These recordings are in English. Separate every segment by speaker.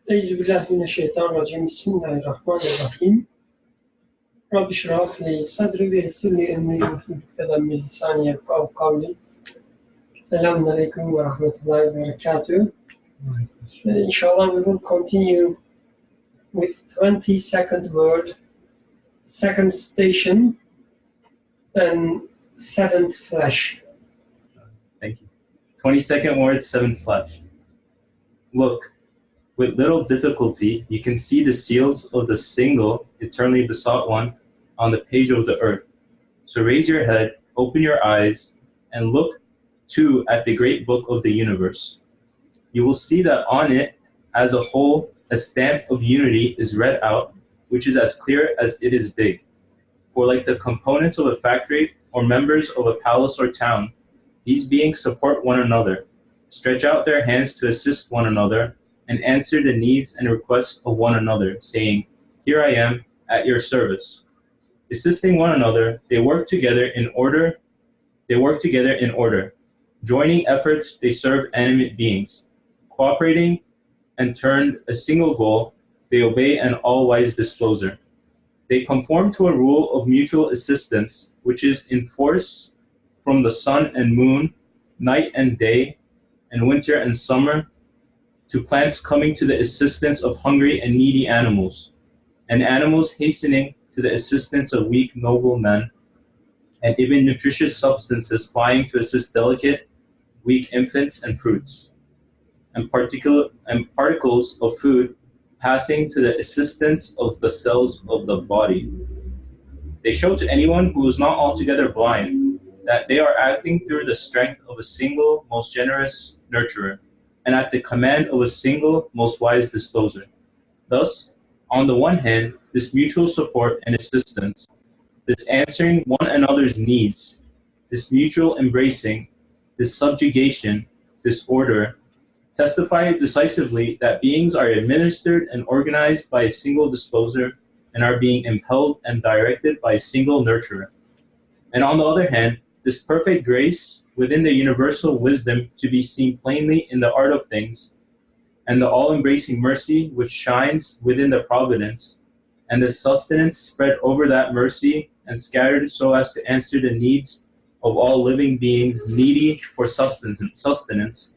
Speaker 1: Euzubillahimineşşeytanirracim. Bismillahirrahmanirrahim. Rabbi şrah li sadri ve yessir li emri ve min lisani yefkahu kavli. Selamun aleyküm ve rahmetullahi ve berekatuh. Inshallah we will continue with 22nd word, second station, and seventh flesh.
Speaker 2: Thank you. 22nd word, seventh flesh. Look, with little difficulty, you can see the seals of the single, eternally besought one on the page of the earth. So raise your head, open your eyes, and look too at the great book of the universe. You will see that on it, as a whole, a stamp of unity is read out, which is as clear as it is big. For like the components of a factory or members of a palace or town, these beings support one another, stretch out their hands to assist one another, and answer the needs and requests of one another, saying, "Here I am, at your service." Assisting one another, they work together in order. Joining efforts, they serve animate beings. Cooperating and turned a single goal, they obey an all-wise disposer. They conform to a rule of mutual assistance, which is in force from the sun and moon, night and day, and winter and summer, to plants coming to the assistance of hungry and needy animals, and animals hastening to the assistance of weak, noble men, and even nutritious substances flying to assist delicate, weak infants and fruits, and particles of food passing to the assistance of the cells of the body. They show to anyone who is not altogether blind that they are acting through the strength of a single, most generous nurturer, and at the command of a single, most wise disposer. Thus, on the one hand, this mutual support and assistance, this answering one another's needs, this mutual embracing, this subjugation, this order, testify decisively that beings are administered and organized by a single disposer and are being impelled and directed by a single nurturer. And on the other hand, this perfect grace within the universal wisdom to be seen plainly in the art of things, and the all-embracing mercy which shines within the providence, and the sustenance spread over that mercy and scattered so as to answer the needs of all living beings needy for sustenance.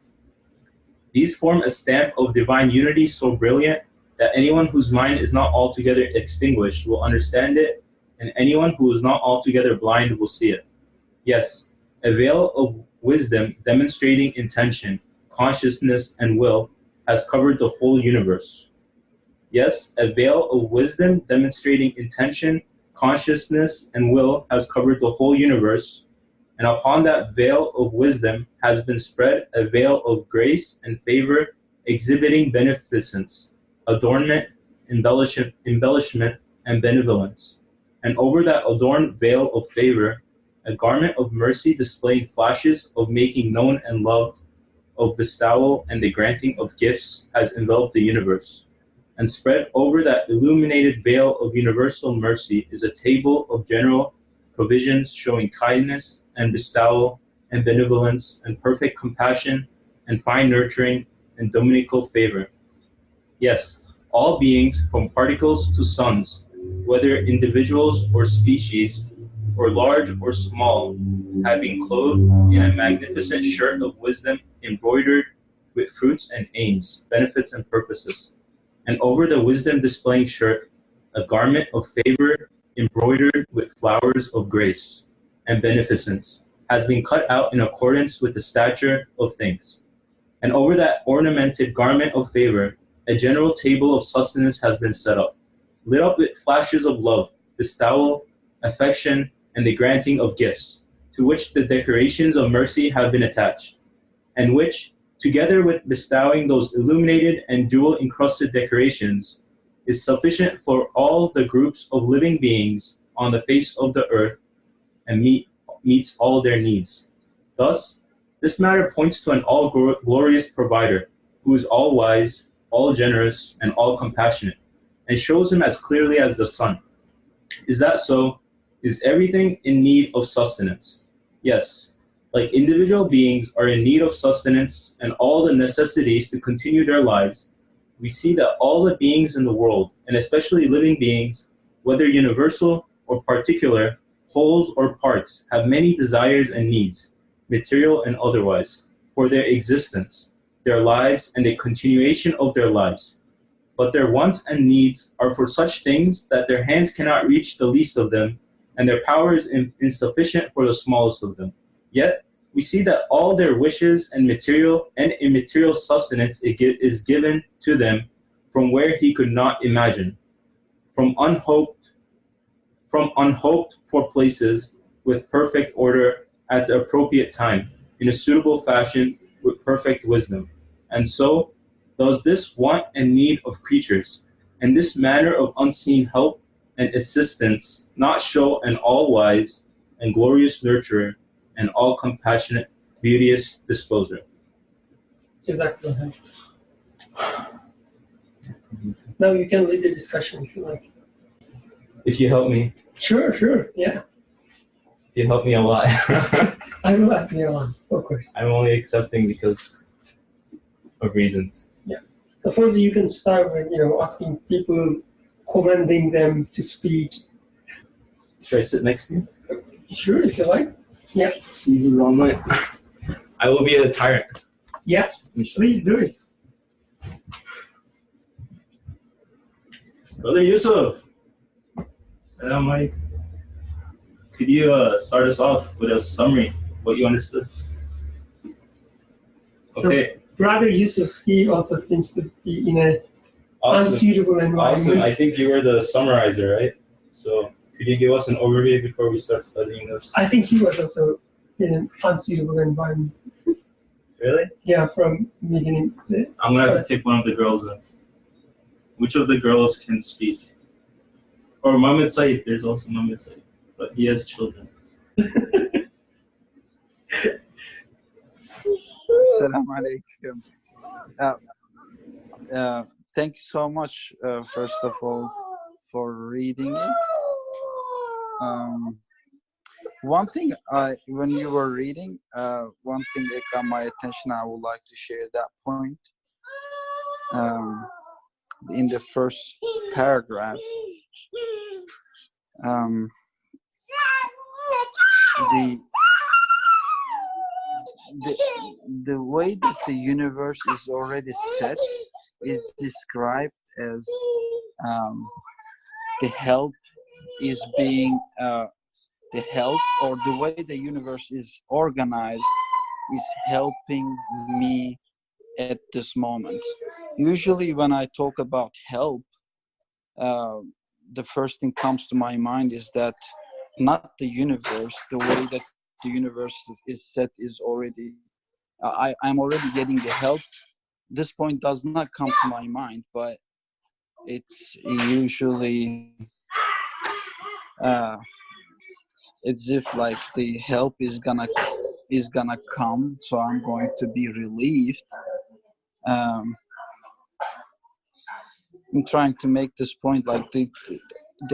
Speaker 2: These form a stamp of divine unity so brilliant that anyone whose mind is not altogether extinguished will understand it, and anyone who is not altogether blind will see it. Yes, a veil of wisdom demonstrating intention, consciousness, and will has covered the whole universe. Yes, a veil of wisdom demonstrating intention, consciousness, and will has covered the whole universe, and upon that veil of wisdom has been spread a veil of grace and favor exhibiting beneficence, adornment, embellishment, and benevolence. And over that adorned veil of favor, a garment of mercy displaying flashes of making known and loved, of bestowal and the granting of gifts has enveloped the universe. And spread over that illuminated veil of universal mercy is a table of general provisions showing kindness and bestowal and benevolence and perfect compassion and fine nurturing and dominical favor. Yes, all beings from particles to suns, whether individuals or species, or large or small, have been clothed in a magnificent shirt of wisdom embroidered with fruits and aims, benefits and purposes. And over the wisdom displaying shirt, a garment of favor embroidered with flowers of grace and beneficence has been cut out in accordance with the stature of things. And over that ornamented garment of favor, a general table of sustenance has been set up, lit up with flashes of love, bestowal, affection, and the granting of gifts, to which the decorations of mercy have been attached, and which, together with bestowing those illuminated and jewel-encrusted decorations, is sufficient for all the groups of living beings on the face of the earth and meets all their needs. Thus, this matter points to an all-glorious provider, who is all-wise, all-generous, and all-compassionate, and shows him as clearly as the sun. Is that so? Is everything in need of sustenance? Yes. Like individual beings are in need of sustenance and all the necessities to continue their lives, we see that all the beings in the world, and especially living beings, whether universal or particular, wholes or parts, have many desires and needs, material and otherwise, for their existence, their lives, and the continuation of their lives. But their wants and needs are for such things that their hands cannot reach the least of them, and their power is insufficient for the smallest of them. Yet, we see that all their wishes and material and immaterial sustenance is given to them from where he could not imagine, from unhoped for places with perfect order at the appropriate time, in a suitable fashion with perfect wisdom. And so does this want and need of creatures, and this manner of unseen help and assistance not show an all-wise and glorious nurturer and all-compassionate, beauteous disposer.
Speaker 1: Exactly. Now you can lead the discussion if you like.
Speaker 2: If you help me.
Speaker 1: Sure, yeah.
Speaker 2: You help me a lot.
Speaker 1: I will help you a lot, of course.
Speaker 2: I'm only accepting because of reasons.
Speaker 1: Yeah. So first you can start with, asking people, commanding them to speak.
Speaker 2: Should I sit next to you?
Speaker 1: Sure, if you like. Yeah.
Speaker 2: See who's online. I will be a tyrant.
Speaker 1: Yeah, please do it.
Speaker 2: Brother Yusuf. Salam alaikum. Could you start us off with a summary of what you understood? Okay.
Speaker 1: So, Brother Yusuf, he also seems to be in a unsuitable environment.
Speaker 2: Awesome. I think you were the summarizer, right? So could you give us an overview before we start studying this?
Speaker 1: I think he was also in an unsuitable environment.
Speaker 2: Really?
Speaker 1: Yeah, from beginning.
Speaker 2: I'm going to have to pick one of the girls then. Which of the girls can speak? Or Muhammad Said. There's also Muhammad Said. But he has children.
Speaker 3: Assalamu alaikum. Thank you so much, first of all, for reading it. One thing, when you were reading, one thing that got my attention, I would like to share that point. In the first paragraph, the way that the universe is already set is described as the help is being the help, or the way the universe is organized is helping me at this moment. Usually when I talk about help, the first thing comes to my mind is that not the universe, the way that the universe is set is already, I'm already getting the help. This point does not come to my mind, but it's usually it's if like the help is gonna come, so I'm going to be relieved. I'm trying to make this point, like the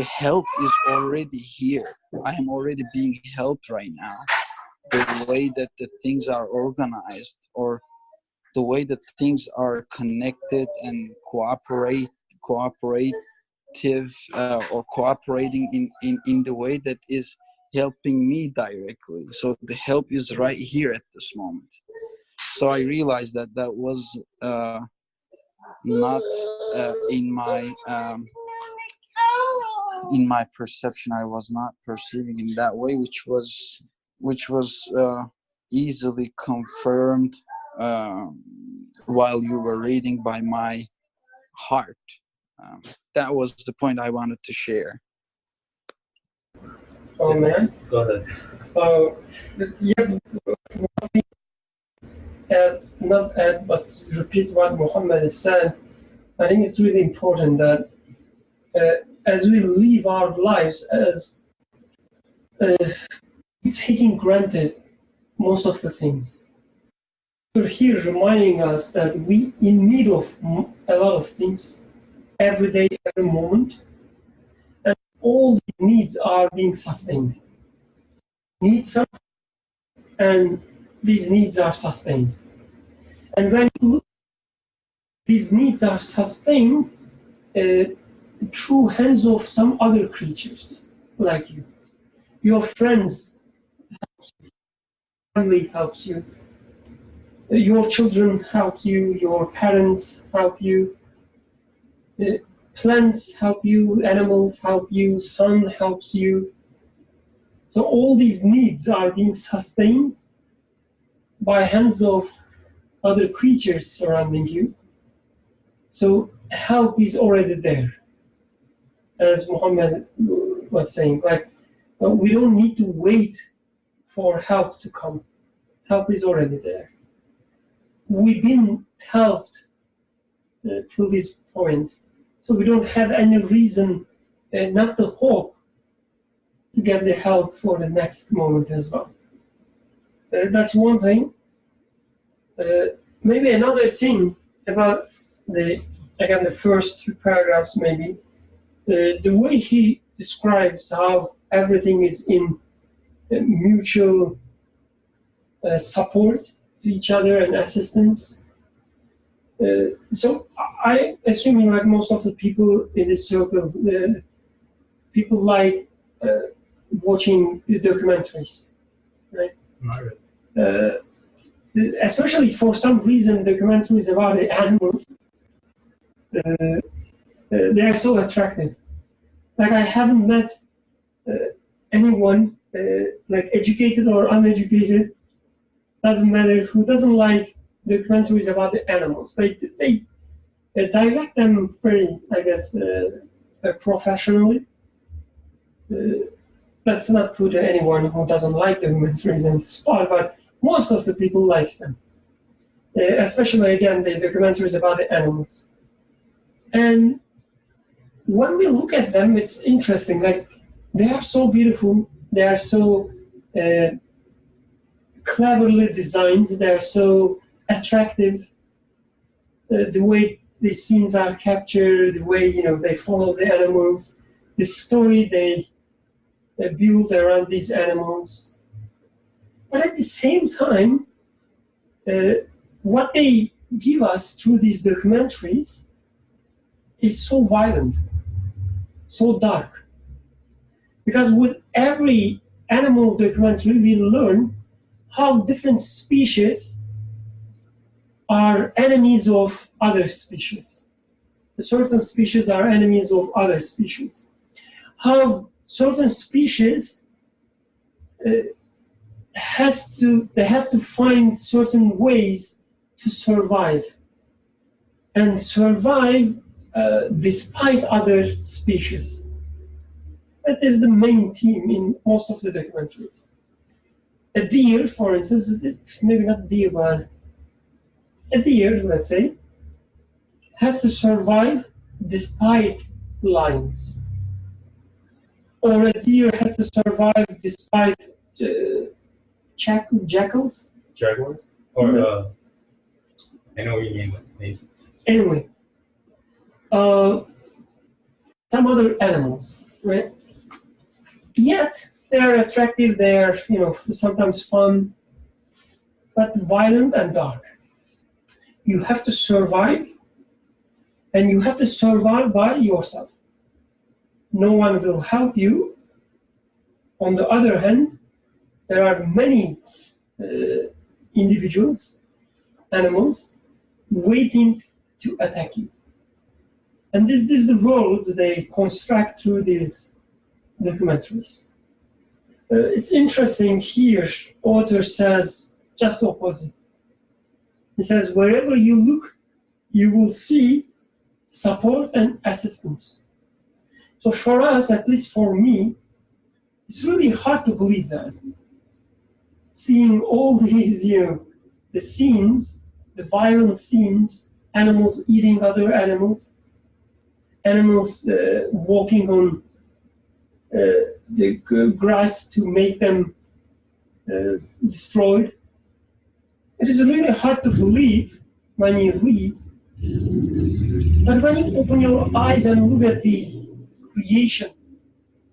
Speaker 3: help is already here. I am already being helped right now. The way that the things are organized, or the way that things are connected and cooperative, or cooperating in the way that is helping me directly. So the help is right here at this moment. So I realized that that was not in my perception. I was not perceiving in that way, which was easily confirmed while you were reading by my heart. That was the point I wanted to share.
Speaker 1: Oh man.
Speaker 2: Go ahead.
Speaker 1: Not add, but repeat what Muhammad has said. I think it's really important that as we live our lives as taking granted most of the things, we're here reminding us that we in need of a lot of things every day, every moment, and all these needs are being sustained. Need something, and these needs are sustained. And when these needs are sustained through hands of some other creatures like you. Your friends help you, family helps you, your children help you, your parents help you, plants help you, animals help you, sun helps you. So all these needs are being sustained by hands of other creatures surrounding you. So help is already there. As Muhammad was saying, like, we don't need to wait for help to come. Help is already there. We've been helped till this point, so we don't have any reason not to hope to get the help for the next moment as well. That's one thing. Maybe another thing about the first two paragraphs, maybe, the way he describes how everything is in mutual support to each other and assistance. So I assuming, like most of the people in this circle, people like watching documentaries, right? Especially for some reason, documentaries about the animals, they are so attractive. Like, I haven't met anyone, like educated or uneducated, doesn't matter, who doesn't like documentaries about the animals. They direct them very, I guess, professionally. Let's not put anyone who doesn't like documentaries on the spot, but most of the people likes them. Especially, again, the documentaries about the animals. And when we look at them, it's interesting. Like, they are so beautiful. They are so cleverly designed. They are so attractive. The way the scenes are captured, the way they follow the animals, the story they build around these animals. But at the same time, what they give us through these documentaries is so violent, so dark. Because with every animal documentary, we learn how different species are enemies of other species. Certain species are enemies of other species. How certain species they have to find certain ways to survive, and survive despite other species. That is the main theme in most of the documentaries. A deer, for instance, maybe not deer, but a deer, let's say, has to survive despite lions. Or a deer has to survive despite jackals?
Speaker 2: Jaguars? Or, I know what you mean, please.
Speaker 1: Anyway, some other animals, right? Yet, they're attractive, they're, sometimes fun, but violent and dark. You have to survive, and you have to survive by yourself. No one will help you. On the other hand, there are many individuals, animals, waiting to attack you. And this is the world they construct through these documentaries. It's interesting here, author says just the opposite. He says, wherever you look, you will see support and assistance. So for us, at least for me, it's really hard to believe that. Seeing all these, the scenes, the violent scenes, animals eating other animals, animals walking on the grass to make them destroyed. It is really hard to believe when you read, but when you open your eyes and look at the creation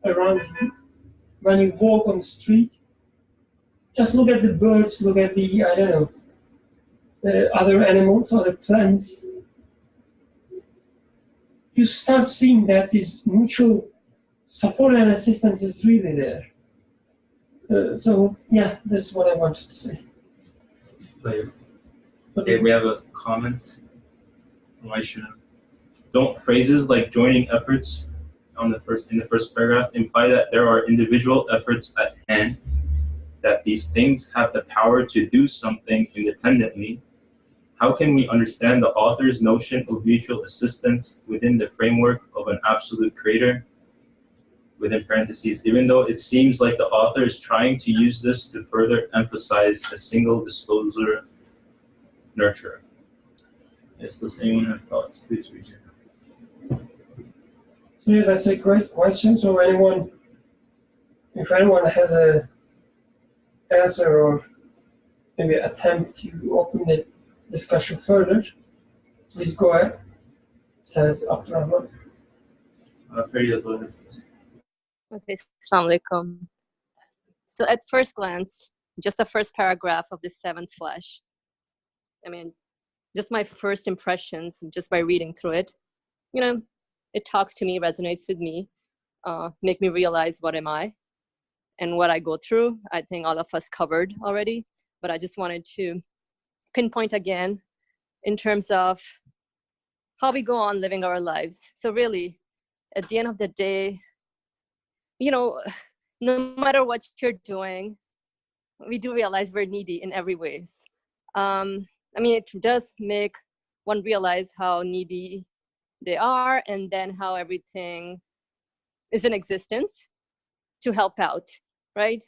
Speaker 1: around you, when you walk on the street, just look at the birds, look at the, I don't know, other animals, other plants. You start seeing that this mutual support and assistance is really there. So yeah, that's what I wanted to say.
Speaker 2: Okay, we have a comment from Aisha. Don't phrases like joining efforts in the first paragraph imply that there are individual efforts at hand, that these things have the power to do something independently? How can we understand the author's notion of mutual assistance within the framework of an absolute creator? Within parentheses, even though it seems like the author is trying to use this to further emphasize a single disposer nurturer. Yes, does anyone have thoughts? Please read it.
Speaker 1: Yeah, that's a great question. So if anyone has a answer or maybe attempt to open the discussion further, please go ahead. Says Abdurrahman.
Speaker 4: Okay, Assalamu alaikum. So at first glance, just the first paragraph of the seventh flash, I mean, just my first impressions, just by reading through it, you know, it talks to me, resonates with me, make me realize what am I and what I go through. I think all of us covered already, but I just wanted to pinpoint again in terms of how we go on living our lives. So really, at the end of the day, you know, no matter what you're doing, we do realize we're needy in every ways. I mean, it does make one realize how needy they are, and then how everything is in existence to help out, right?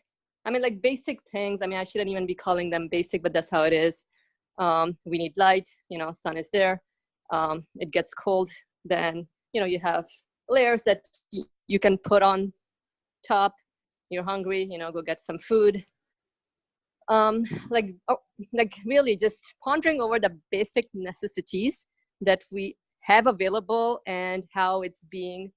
Speaker 4: I mean, like basic things. I mean, I shouldn't even be calling them basic, but that's how it is. We need light, you know, sun is there. It gets cold, then, you know, you have layers that you can put on top. You're hungry, you know, go get some food. Like really just pondering over the basic necessities that we have available and how it's being,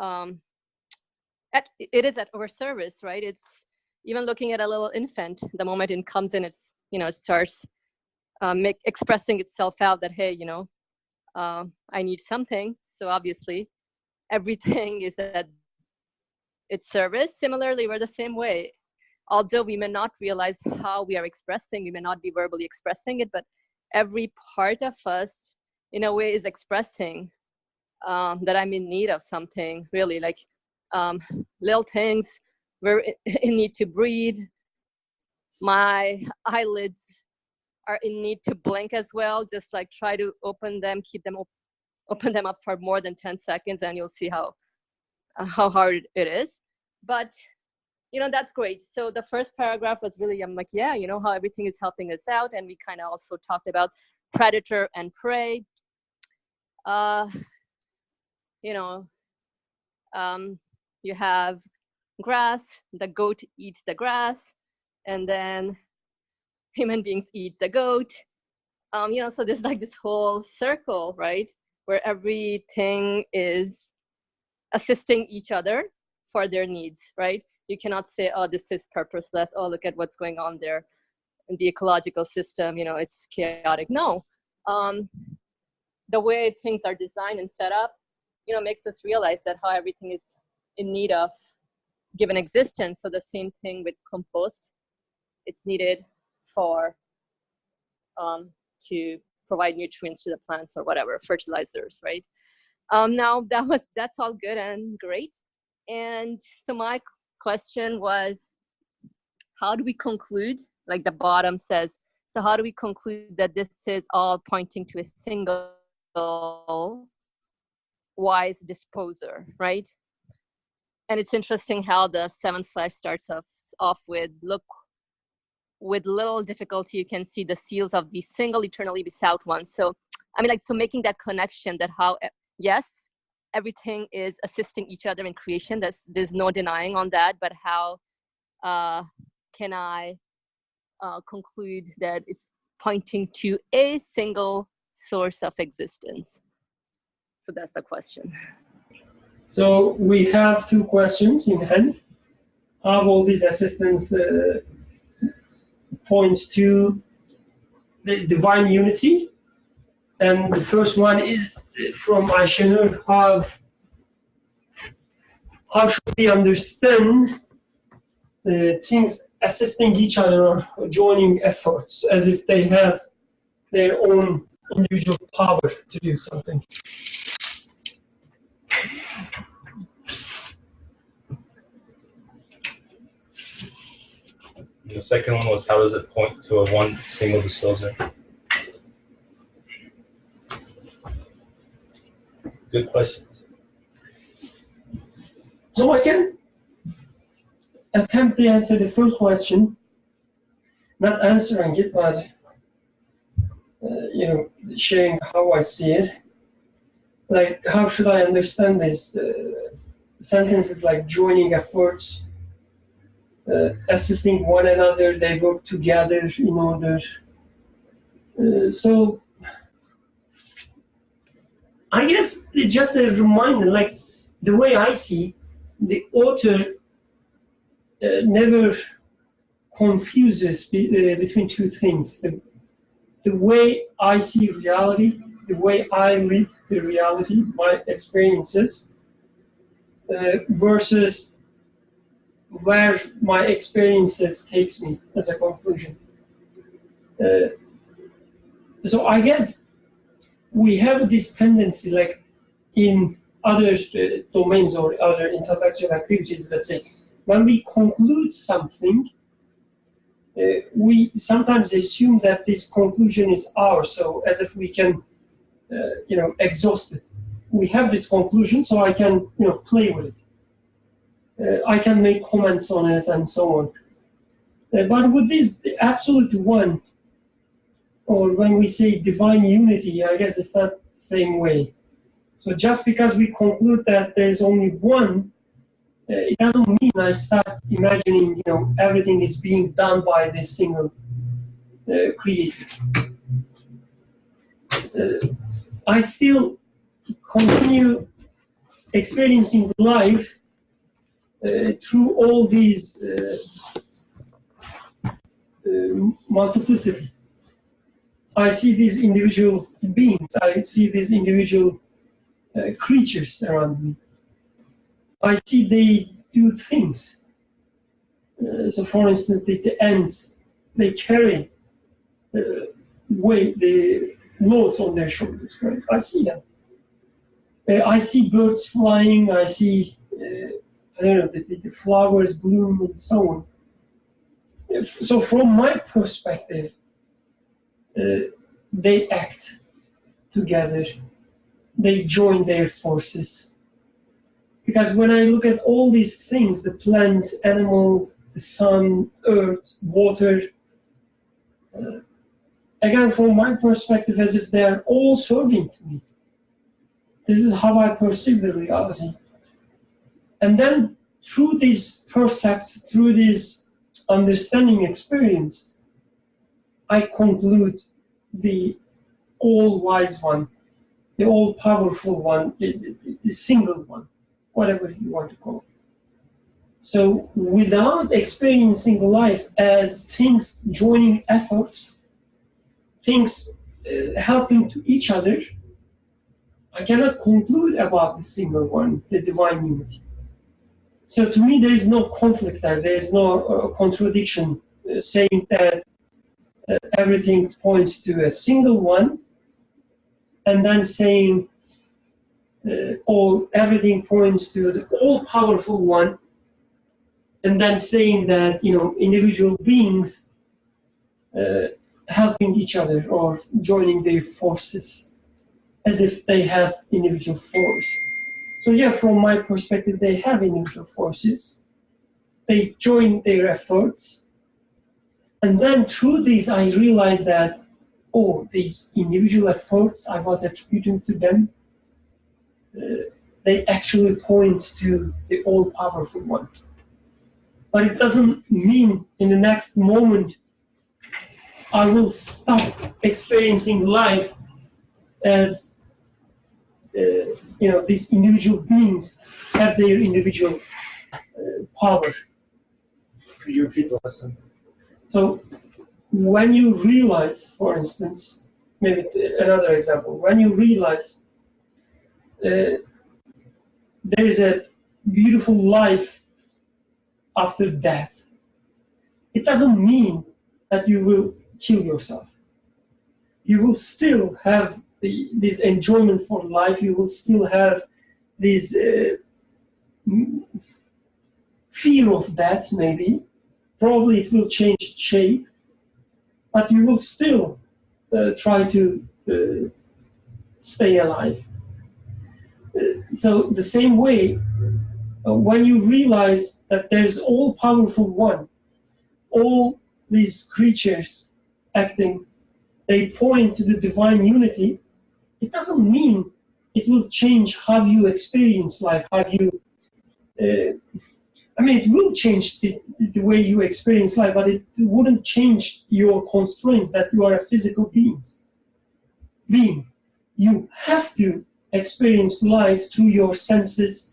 Speaker 4: it is at our service, right? It's even looking at a little infant, the moment it comes in, it's, you know, it starts expressing itself out that, hey, you know, I need something. So obviously everything is at its service. Similarly, we're the same way. Although we may not realize how we are expressing, we may not be verbally expressing it, but every part of us in a way is expressing that I'm in need of something, really, like little things. We're in need to breathe. My eyelids are in need to blink as well. Just like try to open them, keep them open them up for more than 10 seconds, and you'll see how hard it is. But you know, that's great. So the first paragraph was really, I'm like, yeah, you know, how everything is helping us out. And we kind of also talked about predator and prey. You know, you have grass, the goat eats the grass, and then human beings eat the goat. You know, so there's like this whole circle, right? Where everything is assisting each other for their needs, right? You cannot say, oh, this is purposeless. Oh, look at what's going on there in the ecological system. You know, it's chaotic. No, the way things are designed and set up, you know, makes us realize that how everything is in need of given existence. So the same thing with compost. It's needed for to provide nutrients to the plants or whatever, fertilizers, right? Now that's all good and great. And so my question was, how do we conclude, like the bottom says, so how do we conclude that this is all pointing to a single wise disposer, right? And it's interesting how the seventh flash starts off with, look, with little difficulty, you can see the seals of the single eternally besought one. So, I mean, like, so making that connection that how, yes, everything is assisting each other in creation. There's no denying on that, but how can I conclude that it's pointing to a single source of existence? So that's the question.
Speaker 1: So we have two questions in hand. Have all these assistants points to the divine unity. And the first one is from Risale-i Nur, how should we understand things assisting each other or joining efforts as if they have their own individual power to do something.
Speaker 2: And the second one was, how does it point to a one single disclosure? Good questions.
Speaker 1: So I can attempt to answer the first question, not answering it, but sharing how I see it. Like, how should I understand this? Sentences like joining efforts, assisting one another, they work together in order. So I guess it's just a reminder, like the way I see, the author never confuses between two things. The way I see reality, the way I live the reality, my experiences, versus where my experiences takes me as a conclusion. So I guess we have this tendency, like in other domains or other intellectual activities, let's say, when we conclude something, we sometimes assume that this conclusion is ours, so as if we can, exhaust it. We have this conclusion, so I can, play with it. I can make comments on it and so on. But with this, the absolute one, or when we say divine unity, I guess it's not the same way. So just because we conclude that there's only one, it doesn't mean I start imagining, everything is being done by this single creator. I still continue experiencing life through all these multiplicity. I see these individual beings, I see these individual creatures around me. I see they do things. So for instance, the ants, they carry weight, the loads on their shoulders, right? I see them. I see birds flying, I see, the flowers bloom and so on. So from my perspective, they act together, they join their forces. Because when I look at all these things, the plants, animal, the sun, earth, water, again, from my perspective, as if they are all serving to me. This is how I perceive the reality. And then through this percept, through this understanding experience, I conclude the all-wise one, the all-powerful one, the single one, whatever you want to call it. So without experiencing life as things joining efforts, things helping to each other, I cannot conclude about the single one, the divine unity. So to me, there is no conflict there. There is no contradiction saying that everything points to a single one, and then saying everything points to the all-powerful one, and then saying that individual beings helping each other or joining their forces as if they have individual force. So yeah, from my perspective, they have individual forces. They join their efforts. And then through these, I realized that, these individual efforts I was attributing to them, they actually point to the all-powerful one. But it doesn't mean in the next moment I will stop experiencing life as these individual beings have their individual power.
Speaker 2: Could you repeat the lesson?
Speaker 1: So when you realize, for instance, maybe another example, when you realize there is a beautiful life after death, it doesn't mean that you will kill yourself. You will still have this enjoyment for life. You will still have this fear of death, maybe. Probably it will change shape, but you will still try to stay alive. So the same way, when you realize that there's all-powerful one, all these creatures acting, they point to the divine unity, it doesn't mean it will change how you experience life, how you... it will change the way you experience life, but it wouldn't change your constraints that you are a physical being. You have to experience life through your senses,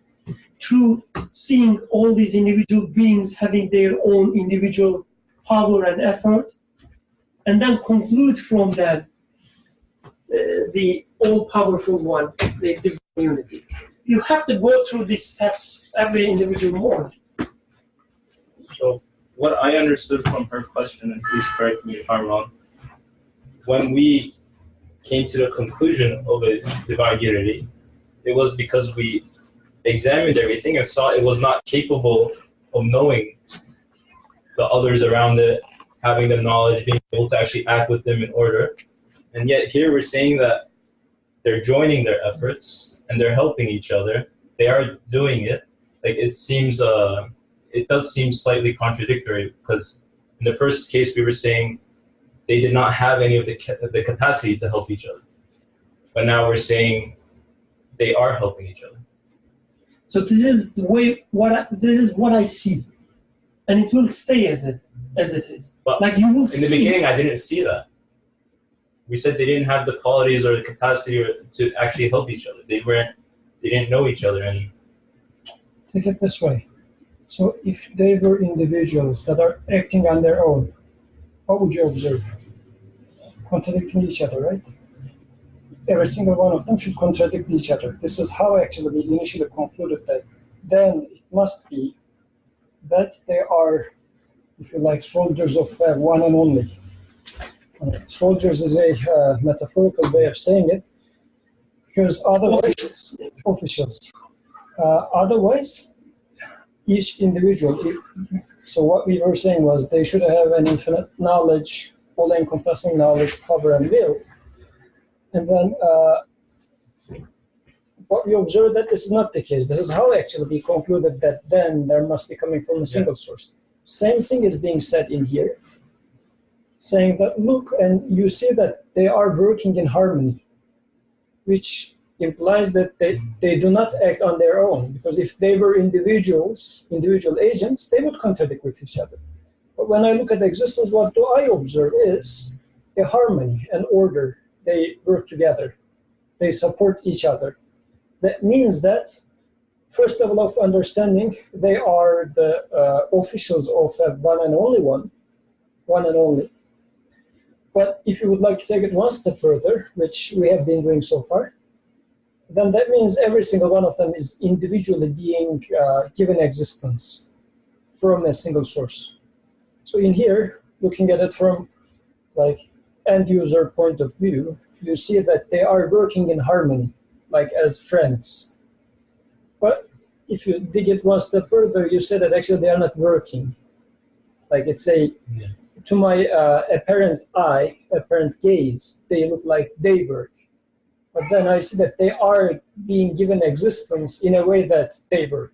Speaker 1: through seeing all these individual beings having their own individual power and effort, and then conclude from that the all-powerful one, the divine unity. You have to go through these steps every individual moment.
Speaker 2: So what I understood from her question, and please correct me if I'm wrong, when we came to the conclusion of a divine unity, it was because we examined everything and saw it was not capable of knowing the others around it, having the knowledge, being able to actually act with them in order. And yet here we're saying that they're joining their efforts and they're helping each other. They are doing it. Like it seems, it does seem slightly contradictory, because in the first case we were saying they did not have any of the capacity to help each other. But now we're saying they are helping each other.
Speaker 1: So this is the way this is what I see, and it will stay as it is.
Speaker 2: But
Speaker 1: like you will
Speaker 2: in the beginning, I didn't see that. We said they didn't have the qualities or the capacity to actually help each other. They didn't know each other. And
Speaker 5: take it this way. So if they were individuals that are acting on their own, what would you observe? Contradicting each other, right? Every single one of them should contradict each other. This is how actually we initially concluded that then it must be that they are, if you like, soldiers of one and only. Soldiers is a metaphorical way of saying it, because otherwise, officials. Otherwise, each individual, so what we were saying was they should have an infinite knowledge, all-encompassing knowledge, power, and will. And then what we observed that this is not the case. This is how actually we concluded that then there must be coming from a single source. Same thing is being said in here, saying that look, and you see that they are working in harmony, which implies that they do not act on their own, because if they were individual agents, they would contradict with each other. But when I look at existence, what do I observe is a harmony, an order. They work together. They support each other. That means that, first level of understanding, they are the officials of one and only. But if you would like to take it one step further, which we have been doing so far, then that means every single one of them is individually being given existence from a single source. So in here, looking at it from like end user point of view, you see that they are working in harmony, like as friends. But if you dig it one step further, you say that actually they are not working. Like it's to my apparent eye, apparent gaze, they look like they work. But then I see that they are being given existence in a way that they work.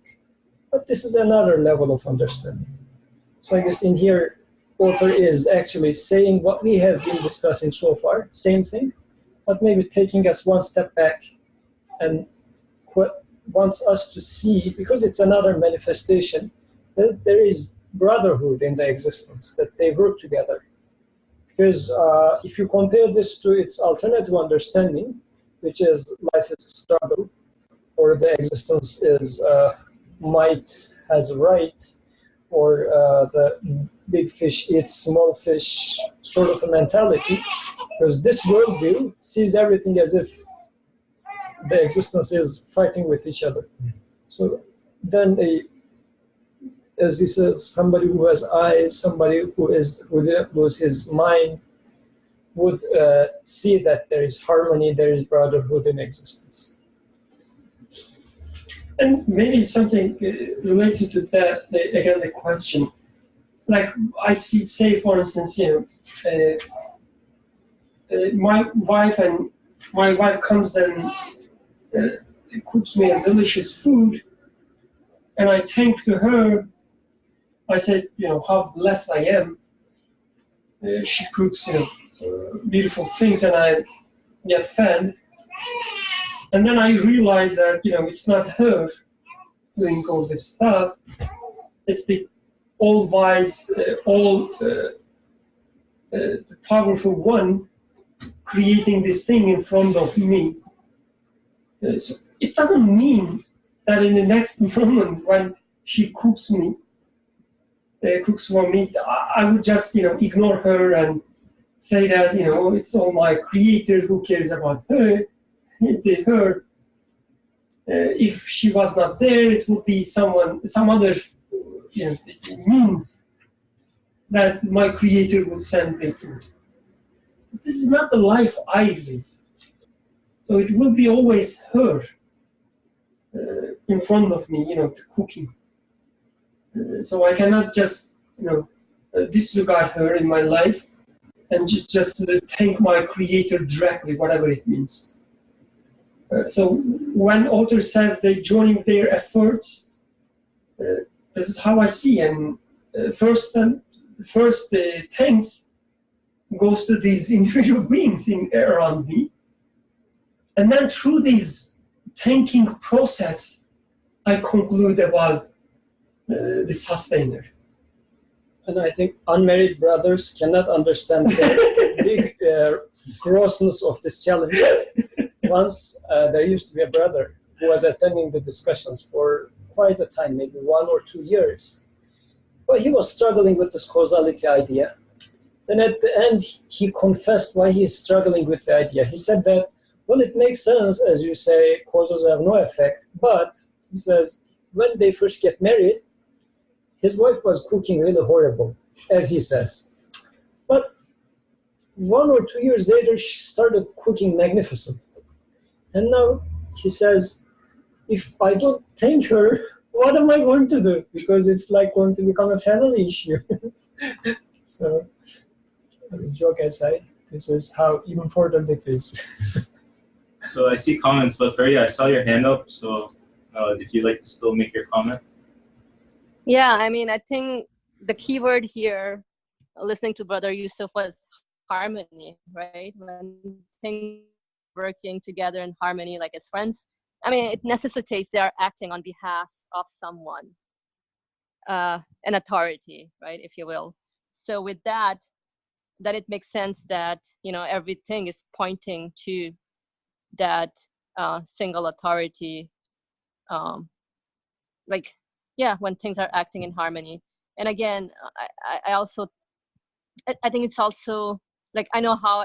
Speaker 5: But this is another level of understanding. So I guess in here, author is actually saying what we have been discussing so far, same thing, but maybe taking us one step back and wants us to see, because it's another manifestation, that there is brotherhood in the existence, that they work together. Because if you compare this to its alternative understanding, which is life is a struggle, or the existence is might has right, or the big fish eats small fish sort of a mentality, because this worldview sees everything as if the existence is fighting with each other. So then as he says, somebody who has eyes, somebody who is his mind, would see that there is harmony, there is brotherhood in existence.
Speaker 1: And maybe something related to that, again, the question. Like I see, say for instance, my wife comes and cooks me a delicious food, and I thank to her. I said, how blessed I am. She cooks, beautiful things, and I get fed. And then I realize that, it's not her doing all this stuff. It's the all-wise, powerful one creating this thing in front of me. So it doesn't mean that in the next moment when she cooks for me, I would just, ignore her and say that, it's all my creator, who cares about her, her. If she was not there, it would be some other, means that my creator would send the food. This is not the life I live. So it will be always her in front of me, cooking. So I cannot just, disregard her in my life and just thank my creator directly, whatever it means. So when author says they join their efforts, this is how I see. And first the thanks goes to these individual beings around me. And then through this thanking process, I conclude about the sustainer.
Speaker 5: And I think unmarried brothers cannot understand the big grossness of this challenge. Once there used to be a brother who was attending the discussions for quite a time, maybe 1 or 2 years. But he was struggling with this causality idea. Then at the end, he confessed why he is struggling with the idea. He said that, well, it makes sense, as you say, causes have no effect. But, he says, when they first get married, his wife was cooking really horrible, as he says. But 1 or 2 years later, she started cooking magnificent. And now he says, if I don't thank her, what am I going to do? Because it's like going to become a family issue. So, joke aside, this is how important it is.
Speaker 2: So I see comments, but Faria, I saw your hand up, so if you'd like to still make your comment.
Speaker 4: Yeah, I mean, I think the key word here, listening to Brother Yusuf, was harmony, right? When things working together in harmony, like as friends, I mean, it necessitates they are acting on behalf of someone, an authority, right, if you will. So with that it makes sense that, everything is pointing to that single authority, when things are acting in harmony. And again, I think it's also, like, I know how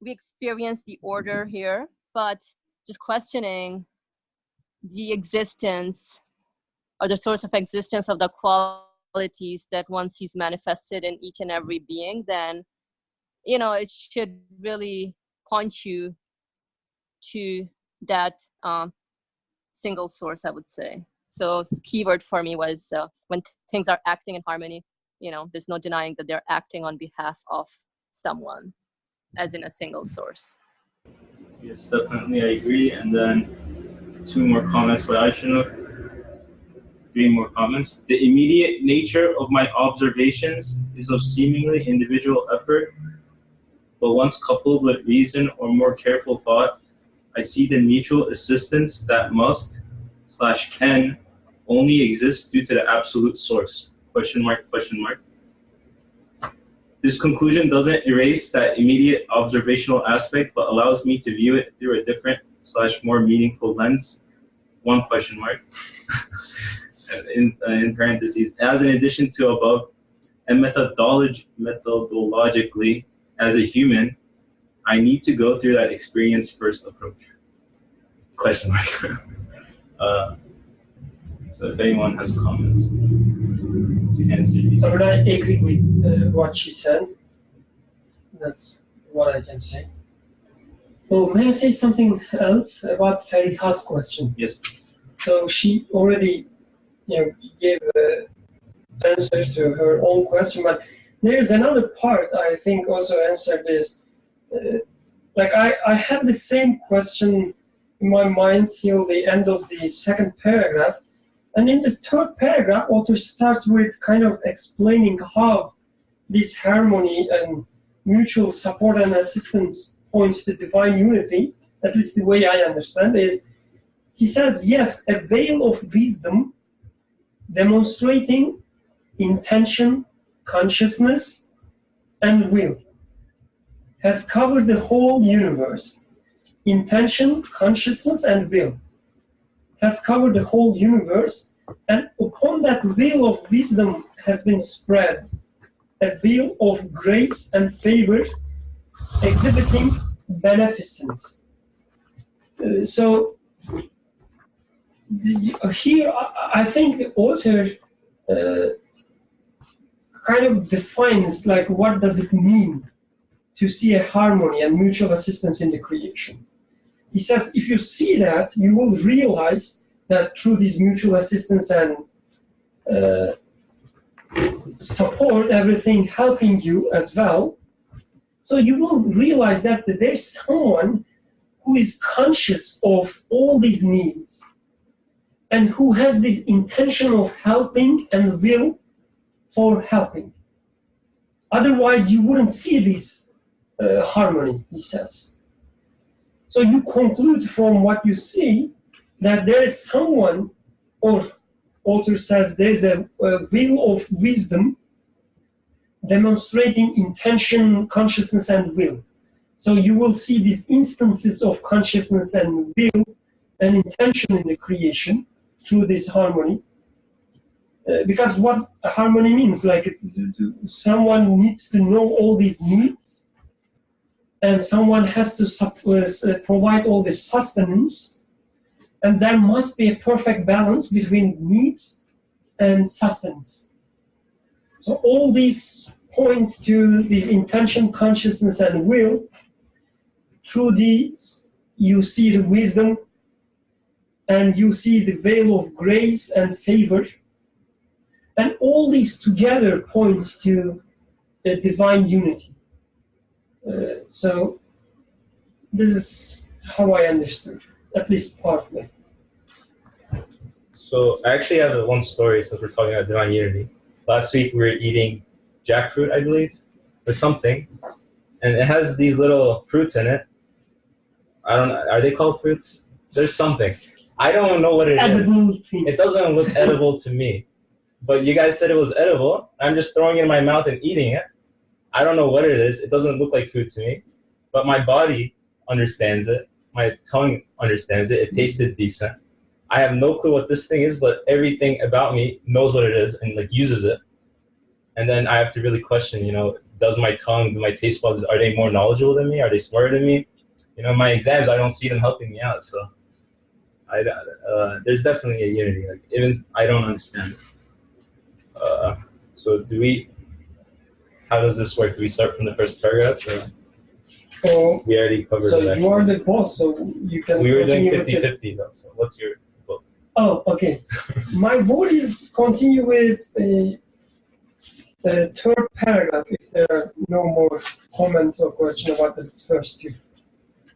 Speaker 4: we experience the order here, but just questioning the existence or the source of existence of the qualities that one sees manifested in each and every being, then, it should really point you to that single source, I would say. So the keyword for me was when things are acting in harmony, there's no denying that they're acting on behalf of someone, as in a single source.
Speaker 2: Yes, definitely, I agree. And then 2 more comments by Aisha. 3 more comments. The immediate nature of my observations is of seemingly individual effort, but once coupled with reason or more careful thought, I see the mutual assistance that must/can only exist due to the absolute source. ? This conclusion doesn't erase that immediate observational aspect, but allows me to view it through a different/more meaningful lens. ? In parentheses, as in addition to above, and methodologically, as a human, I need to go through that experience first approach. Question mark. So if anyone has comments to answer these.
Speaker 1: I mean, I agree with what she said. That's what I can say. So may I say something else about Fariha's question?
Speaker 2: Yes.
Speaker 1: So she already, gave an answer to her own question, but there's another part I think also answered this. Like I had the same question in my mind till the end of the second paragraph, and in the third paragraph, author starts with kind of explaining how this harmony and mutual support and assistance points to divine unity. At least the way I understand is, he says, yes, a veil of wisdom demonstrating intention, consciousness, and will has covered the whole universe. Intention, consciousness, and will has covered the whole universe, and upon that veil of wisdom has been spread a veil of grace and favor exhibiting beneficence. Here, I think the author kind of defines, like, what does it mean to see a harmony and mutual assistance in the creation. He says, if you see that, you will realize that through this mutual assistance and support, everything helping you as well, so you will realize that there's someone who is conscious of all these needs and who has this intention of helping and will for helping. Otherwise, you wouldn't see this harmony, he says. So you conclude from what you see that there is someone, or author says there's a will of wisdom demonstrating intention, consciousness, and will. So you will see these instances of consciousness and will and intention in the creation through this harmony. Because what harmony means, like, someone needs to know all these needs, and someone has to provide all this sustenance, and there must be a perfect balance between needs and sustenance. So all these point to this intention, consciousness, and will. Through these, you see the wisdom, and you see the veil of grace and favor. And all these together points to a divine unity. So this is how I understood, at least partly.
Speaker 2: So I actually have one story since we're talking about divine unity. Last week we were eating jackfruit, I believe, or something, and it has these little fruits in it. I don't know, are they called fruits? There's something. I don't know what it
Speaker 1: Edible
Speaker 2: is.
Speaker 1: things.
Speaker 2: It doesn't look edible to me. But you guys said it was edible. I'm just throwing it in my mouth and eating it. I don't know what it is. It doesn't look like food to me. But my body understands it. My tongue understands it. It tasted decent. I have no clue what this thing is, but everything about me knows what it is and, like, uses it. And then I have to really question, does my tongue, do my taste buds, are they more knowledgeable than me? Are they smarter than me? My exams, I don't see them helping me out. So there's definitely a unity. Like, even I don't understand it. So how does this work? Do we start from the first paragraph? Or we already covered
Speaker 1: so
Speaker 2: it.
Speaker 1: You are the boss, so you can.
Speaker 2: We were doing 50-50 though. So what's your vote?
Speaker 1: Oh, okay. My vote is continue with the third paragraph if there are no more comments or questions about the first two.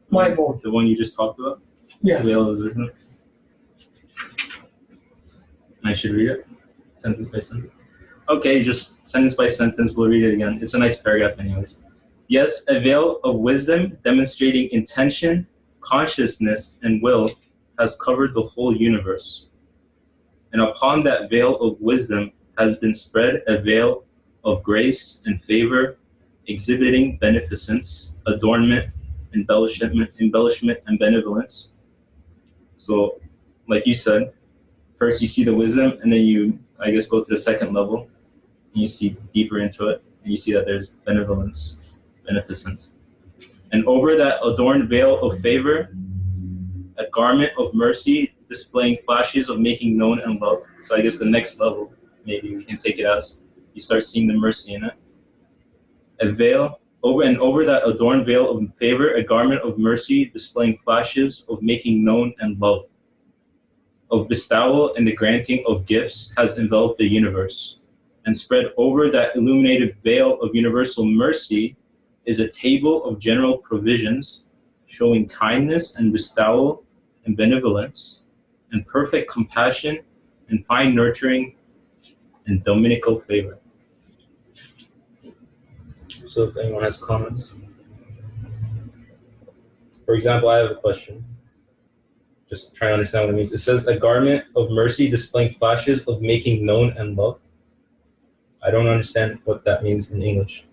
Speaker 1: My vote.
Speaker 2: The one you just talked about?
Speaker 1: Yes.
Speaker 2: I should read it? Sentence by sentence? Okay, just sentence by sentence, we'll read it again. It's a nice paragraph anyways. Yes, a veil of wisdom demonstrating intention, consciousness, and will has covered the whole universe. And upon that veil of wisdom has been spread a veil of grace and favor, exhibiting beneficence, adornment, embellishment, and benevolence. So, like you said, first you see the wisdom, and then you, I guess, go to the second level. and you see deeper into it, and you see that there's benevolence, beneficence. And over that adorned veil of favor, a garment of mercy displaying flashes of making known and love. So I guess the next level, maybe we can take it as, you start seeing the mercy in it. A veil, over that adorned veil of favor, a garment of mercy displaying flashes of making known and love, of bestowal and the granting of gifts has enveloped the universe. And spread over that illuminated veil of universal mercy is a table of general provisions showing kindness and bestowal and benevolence and perfect compassion and fine nurturing and dominical favor. So if anyone has comments. For example, I have a question. Just trying to understand what it means. It says a garment of mercy displaying flashes of making known and love. I don't understand what that means in English.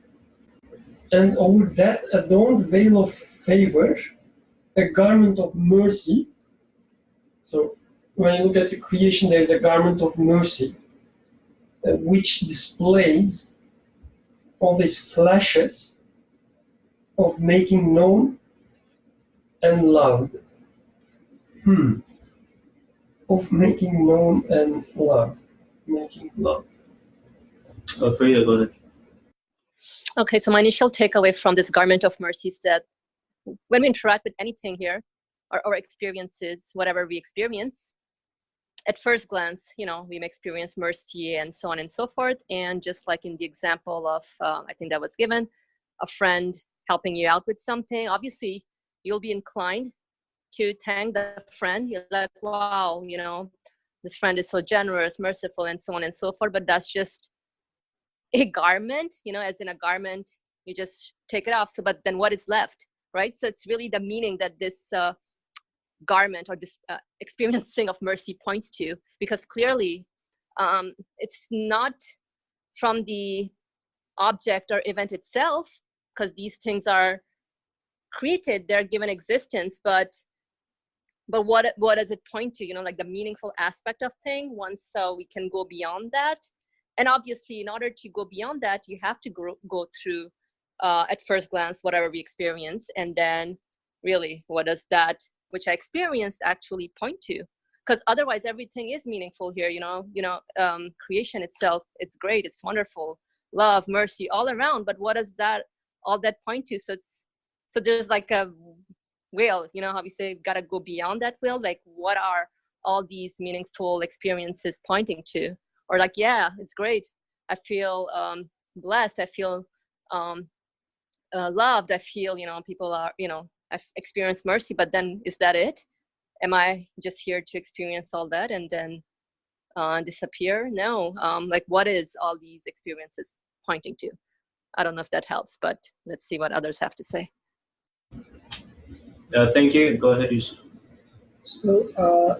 Speaker 1: And over that adorned veil of favor, a garment of mercy. So when you look at the creation, there is a garment of mercy, which displays all these flashes of making known and loved. Of making known and loved. Making love.
Speaker 2: Oh, Frida, go ahead.
Speaker 4: Okay, so my initial takeaway from this garment of mercy is that when we interact with anything here, or experiences, whatever we experience, at first glance, we may experience mercy and so on and so forth. And just like in the example of, I think that was given, a friend helping you out with something, obviously you'll be inclined to thank the friend. You're like, wow, this friend is so generous, merciful, and so on and so forth. But that's just a garment, as in a garment, you just take it off. So, but then what is left, right? So it's really the meaning that this garment or this experiencing of mercy points to, because clearly it's not from the object or event itself, because these things are created, they're given existence, but what does it point to, like the meaningful aspect of thing, once we can go beyond that. And obviously, in order to go beyond that, you have to go through, at first glance, whatever we experience, and then really, what does that which I experienced actually point to? Because otherwise, everything is meaningful here. Creation itself, it's great, it's wonderful, love, mercy, all around. But what does all that point to? So there's like a veil. How we say, gotta go beyond that veil. Like, what are all these meaningful experiences pointing to? Or like, yeah, it's great. I feel blessed. I feel loved. I feel, people are, I've experienced mercy, but then is that it? Am I just here to experience all that and then disappear? No. Like, what is all these experiences pointing to? I don't know if that helps, but let's see what others have to say.
Speaker 2: Thank you. Go ahead, Yusuf.
Speaker 5: So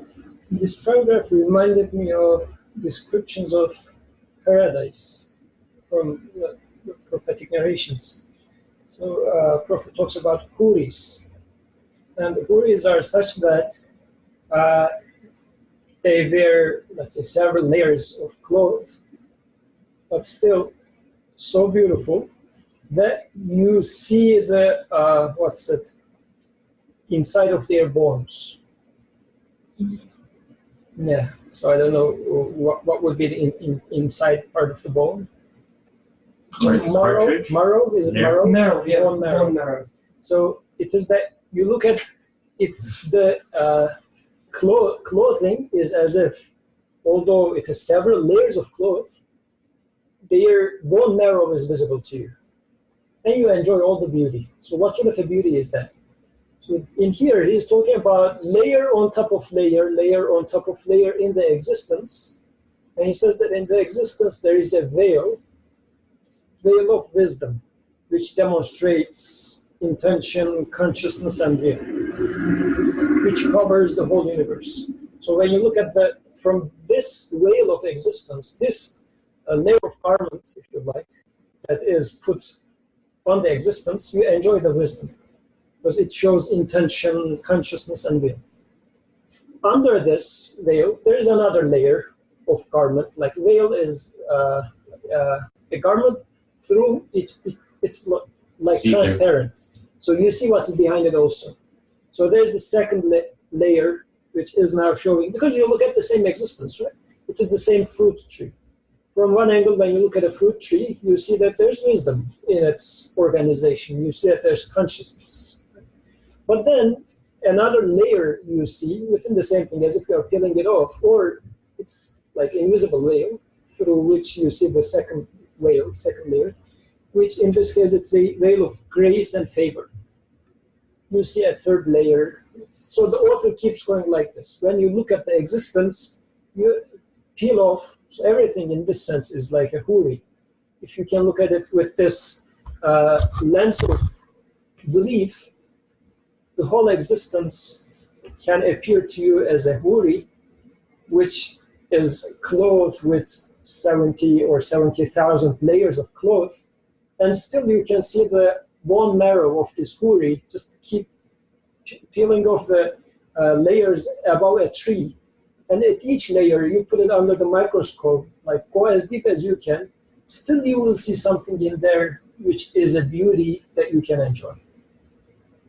Speaker 5: this paragraph reminded me of descriptions of paradise from the prophetic narrations. So Prophet talks about huris, and the huris are such that they wear, let's say, several layers of clothes, but still so beautiful that you see the inside of their bones. Yeah, so I don't know what would be the inside part of the bone. Marrow, is it marrow?
Speaker 1: Marrow, yeah,
Speaker 5: bone marrow.
Speaker 1: Bone marrow.
Speaker 5: So it is that you look at it's the clothing is as if, although it has several layers of cloth, their bone marrow is visible to you, and you enjoy all the beauty. So what sort of a beauty is that? So in here, he's talking about layer on top of layer, layer on top of layer in the existence. And he says that in the existence, there is a veil of wisdom, which demonstrates intention, consciousness, and will, which covers the whole universe. So when you look at from this veil of existence, this layer of garment, if you like, that is put on the existence, you enjoy the wisdom, because it shows intention, consciousness, and will. Under this veil, there is another layer of garment. Like veil is a garment through it's like
Speaker 2: See-through.
Speaker 5: transparent. So you see what's behind it also. So there's the second layer, which is now showing, because you look at the same existence, right? It is the same fruit tree. From one angle, when you look at a fruit tree, you see that there's wisdom in its organization. You see that there's consciousness. But then another layer you see within the same thing, as if you're peeling it off, or it's like invisible layer through which you see the second layer, which in this case it's a veil of grace and favor. You see a third layer. So the author keeps going like this. When you look at the existence, you peel off. So everything in this sense is like a huri. If you can look at it with this lens of belief, the whole existence can appear to you as a huri, which is clothed with 70 or 70,000 layers of cloth, and still you can see the bone marrow of this huri just keep peeling off the layers above a tree. And at each layer, you put it under the microscope, like go as deep as you can, still you will see something in there which is a beauty that you can enjoy.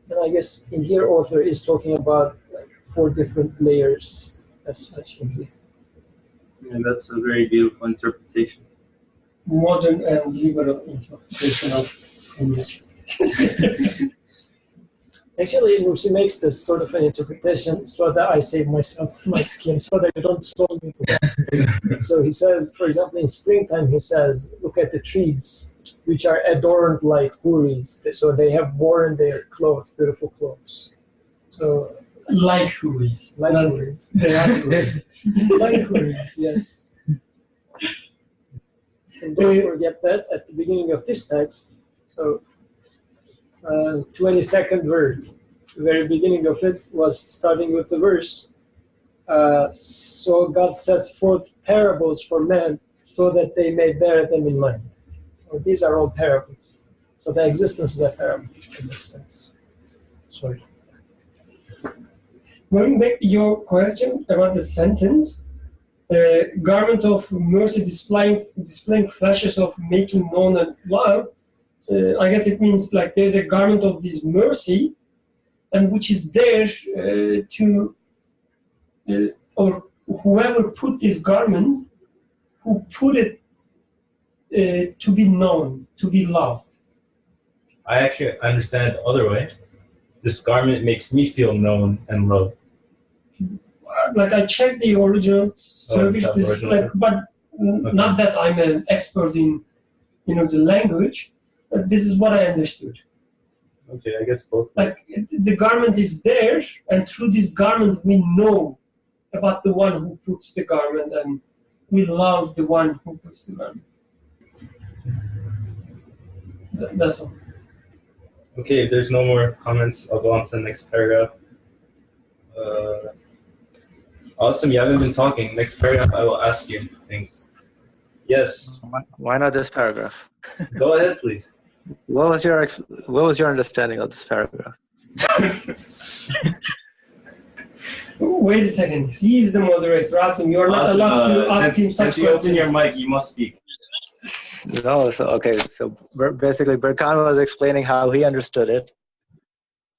Speaker 5: And I guess in here, author is talking about like 4 different layers as such in here.
Speaker 2: And that's a very beautiful interpretation.
Speaker 1: Modern and liberal interpretation of English.
Speaker 5: Actually, Nursi makes this sort of an interpretation so that I save myself my skin, so that you don't stone me to death. So he says, for example, in springtime, he says, look at the trees, which are adorned like huris. So they have worn their clothes, beautiful clothes. So
Speaker 1: Like huris.
Speaker 5: like huris.
Speaker 1: They are huris.
Speaker 5: Like huris, yes. And don't forget that at the beginning of this text, so 22nd word, the very beginning of it was starting with the verse, so God sets forth parables for men so that they may bear them in mind. So these are all parables. So the existence is a parable in this sense. Sorry.
Speaker 1: Going back to your question about the sentence, garment of mercy displaying flashes of making known and love, I guess it means like there's a garment of this mercy, and which is there or whoever put this garment, who put it to be known, to be loved.
Speaker 2: I actually understand it the other way. This garment makes me feel known and loved.
Speaker 1: Like I checked the original Turkish, but not that I'm an expert in, the language. But this is what I understood.
Speaker 2: Okay, I guess both.
Speaker 1: Like the garment is there, and through this garment we know about the one who puts the garment, and we love the one who puts the garment. That's all.
Speaker 2: Okay, if there's no more comments, I'll go on to the next paragraph. Awesome, you haven't been talking. Next paragraph, I will ask you things. Yes.
Speaker 6: Why not this paragraph?
Speaker 2: Go ahead, please.
Speaker 6: What was your understanding of this paragraph?
Speaker 1: Wait a second. He's the moderator. Asim, you're not allowed to ask him such
Speaker 2: questions. Since you open your mic, you must speak.
Speaker 6: No, so basically Berkan was explaining how he understood it,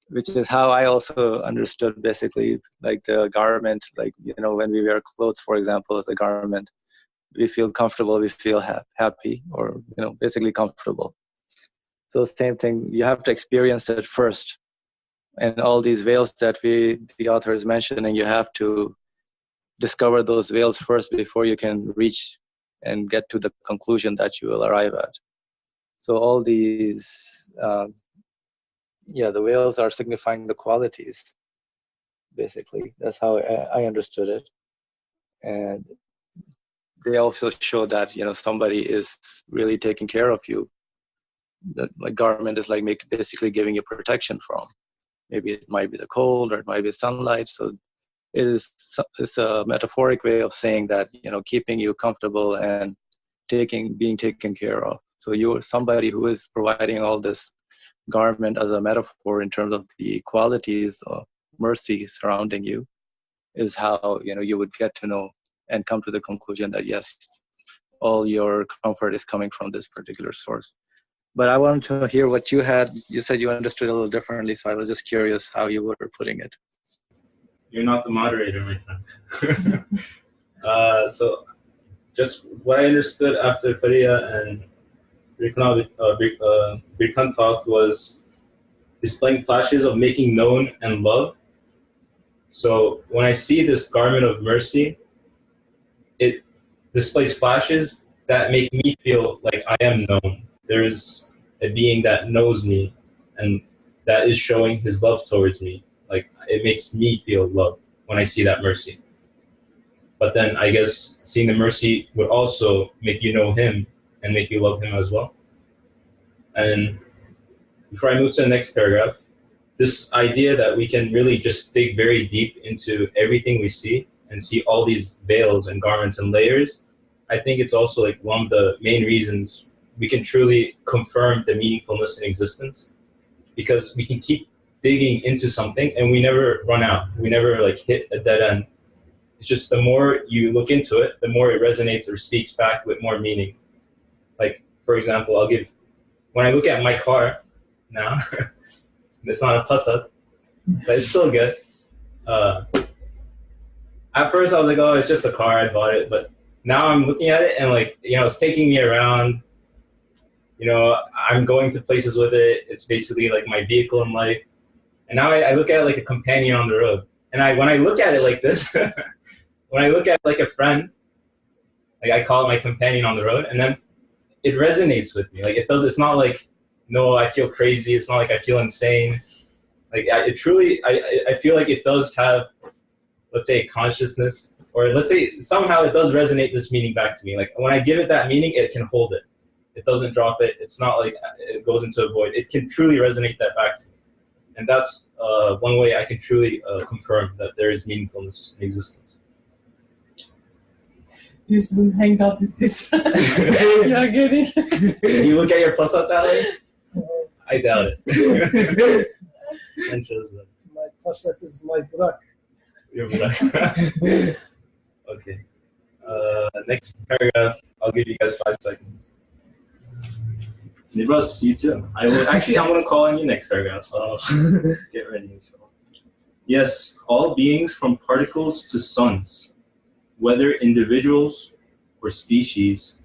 Speaker 6: which is how I also understood basically like the garment, like, when we wear clothes, for example, as a garment, we feel comfortable, we feel happy, or, basically comfortable. So same thing, you have to experience it first. And all these veils that the author is mentioning, you have to discover those veils first before you can reach and get to the conclusion that you will arrive at. So all these, the veils are signifying the qualities, basically. That's how I understood it. And they also show that, somebody is really taking care of you. That like garment is like basically giving you protection from. Maybe it might be the cold, or it might be sunlight. So it's a metaphoric way of saying that, keeping you comfortable and being taken care of. So you're somebody who is providing all this garment as a metaphor in terms of the qualities of mercy surrounding you, is how, you would get to know and come to the conclusion that yes, all your comfort is coming from this particular source. But I wanted to hear what you had. You said you understood a little differently, so I was just curious how you were putting it.
Speaker 2: You're not the moderator, my friend. So just what I understood after Faria and Birkan talked was displaying flashes of making known and love. So when I see this garment of mercy, it displays flashes that make me feel like I am known. There's a being that knows me and that is showing his love towards me. Like, it makes me feel loved when I see that mercy. But then I guess seeing the mercy would also make you know him and make you love him as well. And before I move to the next paragraph, this idea that we can really just dig very deep into everything we see and see all these veils and garments and layers, I think it's also like one of the main reasons we can truly confirm the meaningfulness in existence, because we can keep digging into something and we never run out. We never like hit a dead end. It's just the more you look into it, the more it resonates or speaks back with more meaning. Like, for example, when I look at my car now, it's not a Passat, but it's still good. At first I was like, oh, it's just a car, I bought it. But now I'm looking at it and like, it's taking me around. I'm going to places with it. It's basically like my vehicle in life. And now I look at it like a companion on the road. And when I look at it like this, when I look at it like a friend, like I call it my companion on the road, and then it resonates with me. Like it's not like, no, I feel crazy. It's not like I feel insane. Like I feel like it does have, let's say, a consciousness, or let's say somehow it does resonate this meaning back to me. Like when I give it that meaning, it can hold it. It doesn't drop it. It's not like it goes into a void. It can truly resonate that back to me. And that's one way I can truly confirm that there is meaningfulness in existence.
Speaker 1: You shouldn't hang out with this. You're getting.
Speaker 2: You look at your plus up that way? I doubt it.
Speaker 5: My Passat is my Burak.
Speaker 2: Your Burak. Okay. Next paragraph. I'll give you guys 5 seconds. Nibras, you too. I'm going to call on you next paragraph, so get ready. Yes, all beings from particles to suns, whether individuals or species,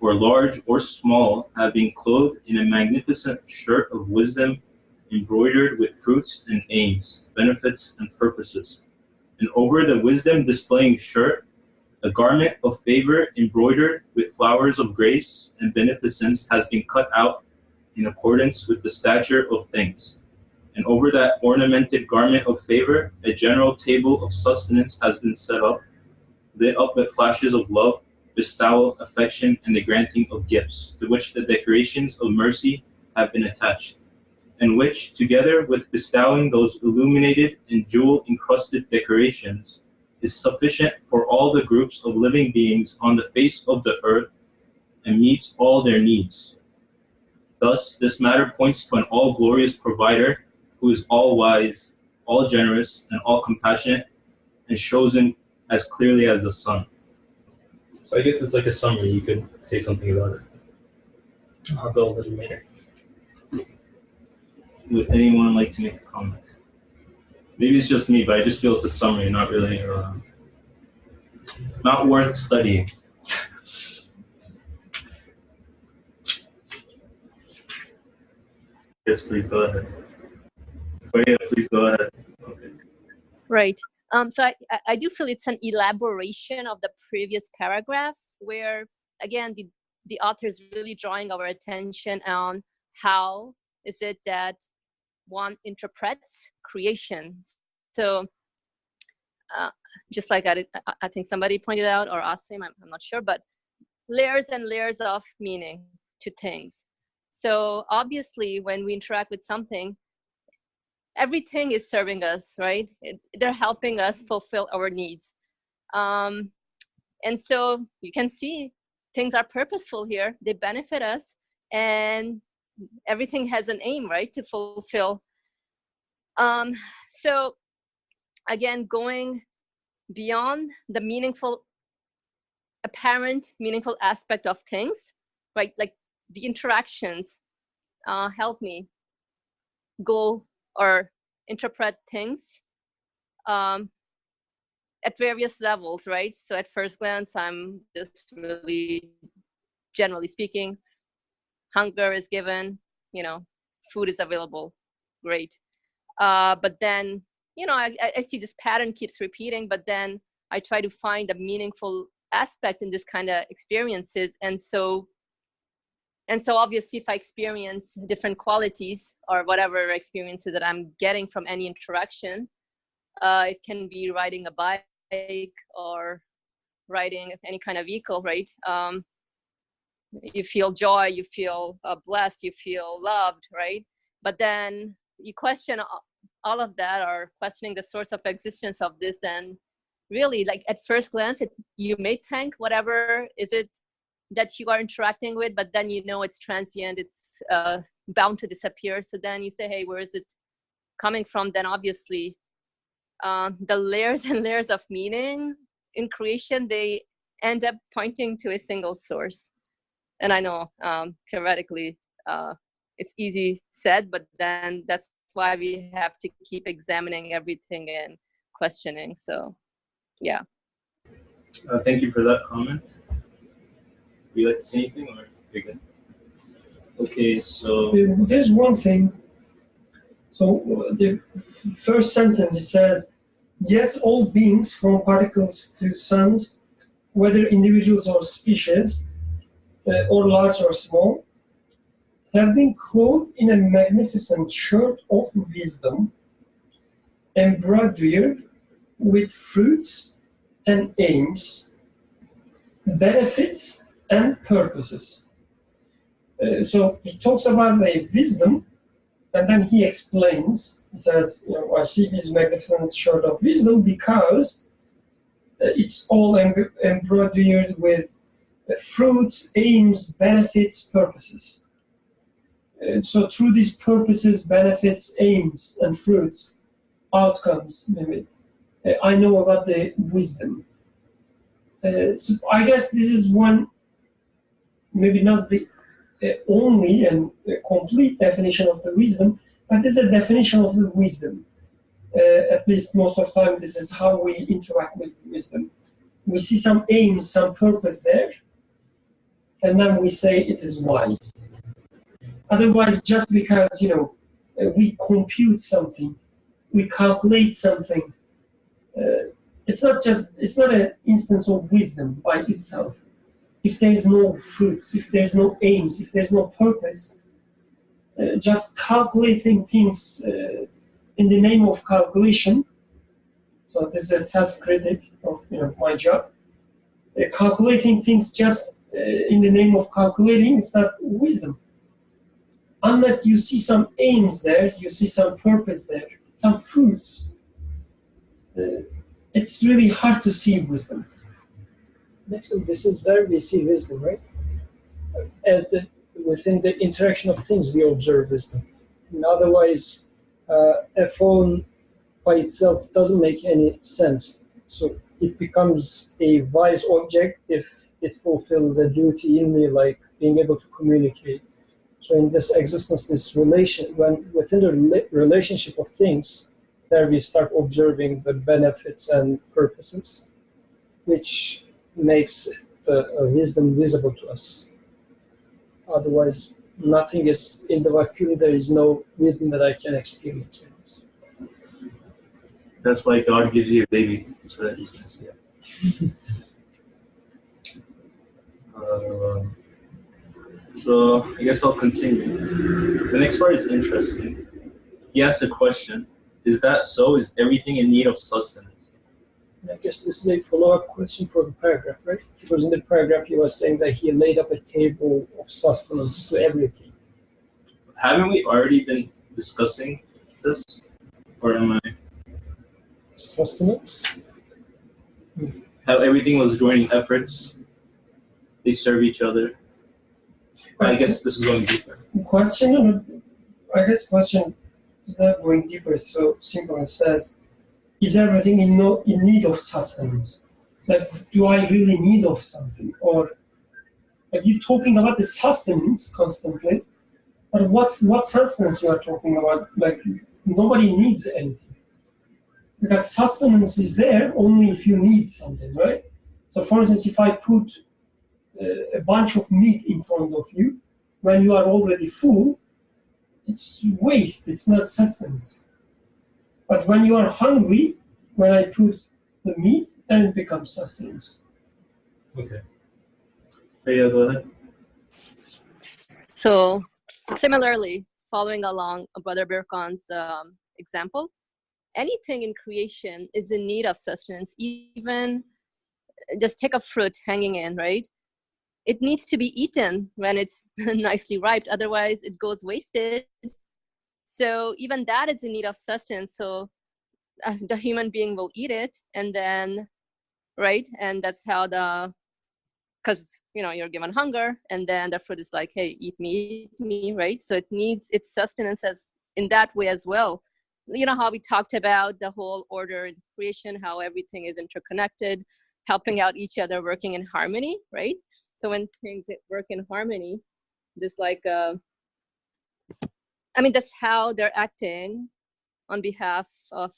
Speaker 2: or large or small, have been clothed in a magnificent shirt of wisdom embroidered with fruits and aims, benefits and purposes. And over the wisdom displaying shirt, a garment of favor embroidered with flowers of grace and beneficence has been cut out in accordance with the stature of things. And over that ornamented garment of favor, a general table of sustenance has been set up, lit up with flashes of love, bestowal, affection, and the granting of gifts, to which the decorations of mercy have been attached, and which, together with bestowing those illuminated and jewel-encrusted decorations, is sufficient for all the groups of living beings on the face of the earth and meets all their needs. Thus, this matter points to an all-glorious provider who is all-wise, all-generous, and all-compassionate, and shows him as clearly as the sun. So I guess it's like a summary. You could say something about it. I'll go a little later. Would anyone like to make a comment? Maybe it's just me, but I just feel it's a summary, not really, not worth studying. Yes, please go ahead. Oh, yeah, please go ahead. Okay.
Speaker 4: Right. So I do feel it's an elaboration of the previous paragraph where, again, the author is really drawing our attention on how is it that one interprets creation. So just like I think somebody pointed out, or Asim, I'm not sure, but layers and layers of meaning to things. So obviously when we interact with something, everything is serving us, right? They're helping us fulfill our needs. And so you can see things are purposeful here. They benefit us, and everything has an aim, right, to fulfill. So again, going beyond the meaningful apparent, meaningful aspect of things, right? Like the interactions help me go or interpret things at various levels, right? So at first glance, I'm just really, generally speaking, hunger is given, you know, food is available, great. But then, you know, I see this pattern keeps repeating, but then I try to find a meaningful aspect in this kind of experiences. And so obviously if I experience different qualities or whatever experiences that I'm getting from any interaction, it can be riding a bike or riding any kind of vehicle, right? You feel joy, you feel blessed, you feel loved, right? But then you question all of that, or questioning the source of existence of this, then really, like at first glance, you may think whatever is it that you are interacting with, but then you know it's transient, it's bound to disappear. So then you say, hey, where is it coming from? Then obviously the layers and layers of meaning in creation, they end up pointing to a single source. And I know theoretically it's easy said, but then that's why we have to keep examining everything and questioning. So yeah.
Speaker 2: Thank you for that comment. Would you like to say anything, or you're good? Okay, so
Speaker 1: there's one thing. So the first sentence, it says, yes, all beings from particles to suns, whether individuals or species, or large or small, have been clothed in a magnificent shirt of wisdom, embroidered with fruits and aims, benefits and purposes. So he talks about the wisdom, and then he explains, he says, you know, I see this magnificent shirt of wisdom because it's all embroidered with fruits, aims, benefits, purposes. So through these purposes, benefits, aims, and fruits, outcomes, maybe, I know about the wisdom. So I guess this is one, maybe not the only and complete definition of the wisdom, but this is a definition of the wisdom. At least most of the time, this is how we interact with wisdom. We see some aims, some purpose there, and then we say it is wise. Otherwise, just because, you know, we compute something, we calculate something, it's not an instance of wisdom by itself. If there is no fruits, if there's no aims, if there's no purpose, just calculating things in the name of calculation. So this is a self-critic of, you know, my job. Calculating things just in the name of calculating is not wisdom. Unless you see some aims there, you see some purpose there, some fruits, it's really hard to see wisdom.
Speaker 5: Actually, this is where we see wisdom, right? Within the interaction of things, we observe wisdom. And otherwise, a phone by itself doesn't make any sense. So it becomes a wise object if it fulfills a duty in me, like being able to communicate. So in this existence, this relation, when within the relationship of things, there we start observing the benefits and purposes, which makes the wisdom visible to us. Otherwise, nothing is in the vacuum. There is no wisdom that I can experience in this.
Speaker 2: That's why God gives you a baby, so that you can see it. So I guess I'll continue. The next part is interesting. He asks a question: is that so? Is everything in need of sustenance?
Speaker 5: I guess this is a follow-up question for the paragraph, right? Because in the paragraph he was saying that he laid up a table of sustenance to everything.
Speaker 2: Haven't we already been discussing this? Or am I?
Speaker 5: Sustenance?
Speaker 2: How everything was joining efforts. They serve each other. I guess this is going deeper.
Speaker 1: Question is not going deeper. It's so simple. It says, is everything in need of sustenance? like, do I really need of something? Or are you talking about the sustenance constantly? But what sustenance you are talking about? Like, nobody needs anything. Because sustenance is there only if you need something, right? So for instance, if I put a bunch of meat in front of you, when you are already full, it's waste, it's not sustenance. But when you are hungry, when I put the meat, then it becomes sustenance.
Speaker 2: Okay. Yeah, go ahead.
Speaker 4: So similarly, following along Brother Birkan's example, anything in creation is in need of sustenance. Even just take a fruit hanging in, right? It needs to be eaten when it's nicely ripe, otherwise it goes wasted. So even that is in need of sustenance. So the human being will eat it, and then, right? And that's how because you're given hunger, and then the fruit is like, hey, eat me, right? So it needs its sustenance as in that way as well. You know how we talked about the whole order in creation, how everything is interconnected, helping out each other, working in harmony, right? So when things work in harmony, this that's how they're acting on behalf of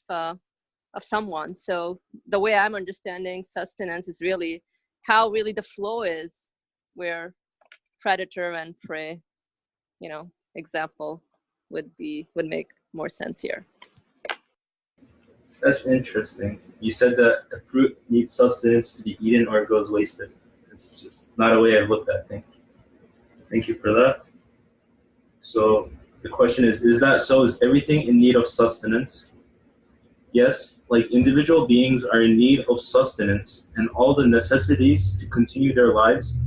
Speaker 4: someone. So the way I'm understanding sustenance is really how really the flow is, where predator and prey, example would make more sense here.
Speaker 2: That's interesting. You said that a fruit needs sustenance to be eaten or it goes wasted. It's just not a way I've looked at things. Thank you for that. So the question is that so? Is everything in need of sustenance? Yes, like individual beings are in need of sustenance and all the necessities to continue their lives.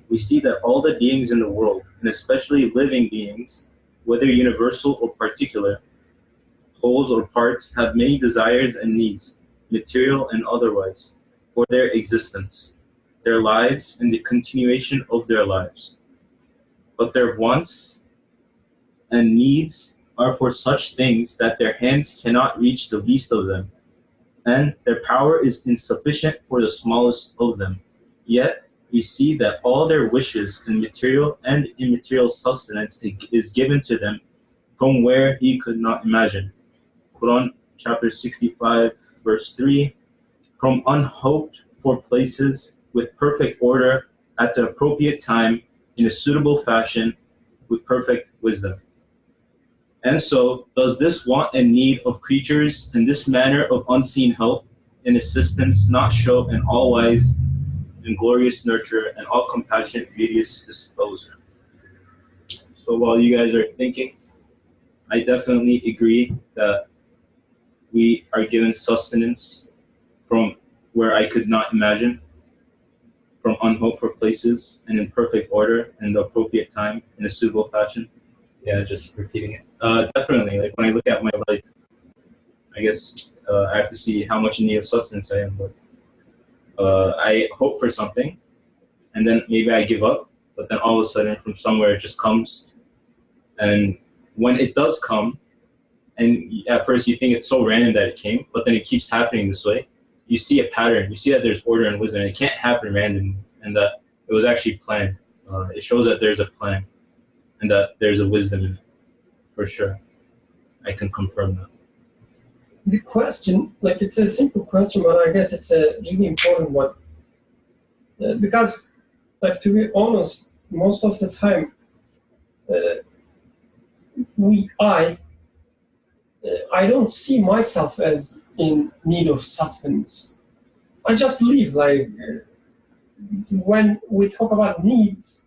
Speaker 2: We see that all the beings in the world, and especially living beings, whether universal or particular, wholes or parts, have many desires and needs, material and otherwise, for their existence, their lives, and the continuation of their lives. But their wants and needs are for such things that their hands cannot reach the least of them, and their power is insufficient for the smallest of them. Yet we see that all their wishes and material and immaterial sustenance is given to them from where he could not imagine. Quran chapter 65 verse 3, from unhoped for places with perfect order at the appropriate time in a suitable fashion with perfect wisdom. And so does this want and need of creatures in this manner of unseen help and assistance not show an all-wise and glorious nurturer and all-compassionate medius disposer? So while you guys are thinking, I definitely agree that we are given sustenance from where I could not imagine, from unhoped for places and in perfect order and the appropriate time in a suitable fashion. Yeah, just repeating it. Definitely, like when I look at my life, I guess I have to see how much in need of sustenance I am. But I hope for something, and then maybe I give up, but then all of a sudden from somewhere it just comes. And when it does come, and at first you think it's so random that it came, but then it keeps happening this way, you see a pattern. You see that there's order and wisdom. It can't happen randomly, and that it was actually planned. It shows that there's a plan, and that there's a wisdom in it, for sure. I can confirm that.
Speaker 1: The question, like it's a simple question, but I guess it's a really important one. Because, like to be honest, most of the time, I don't see myself as in need of sustenance. I just live like, when we talk about needs,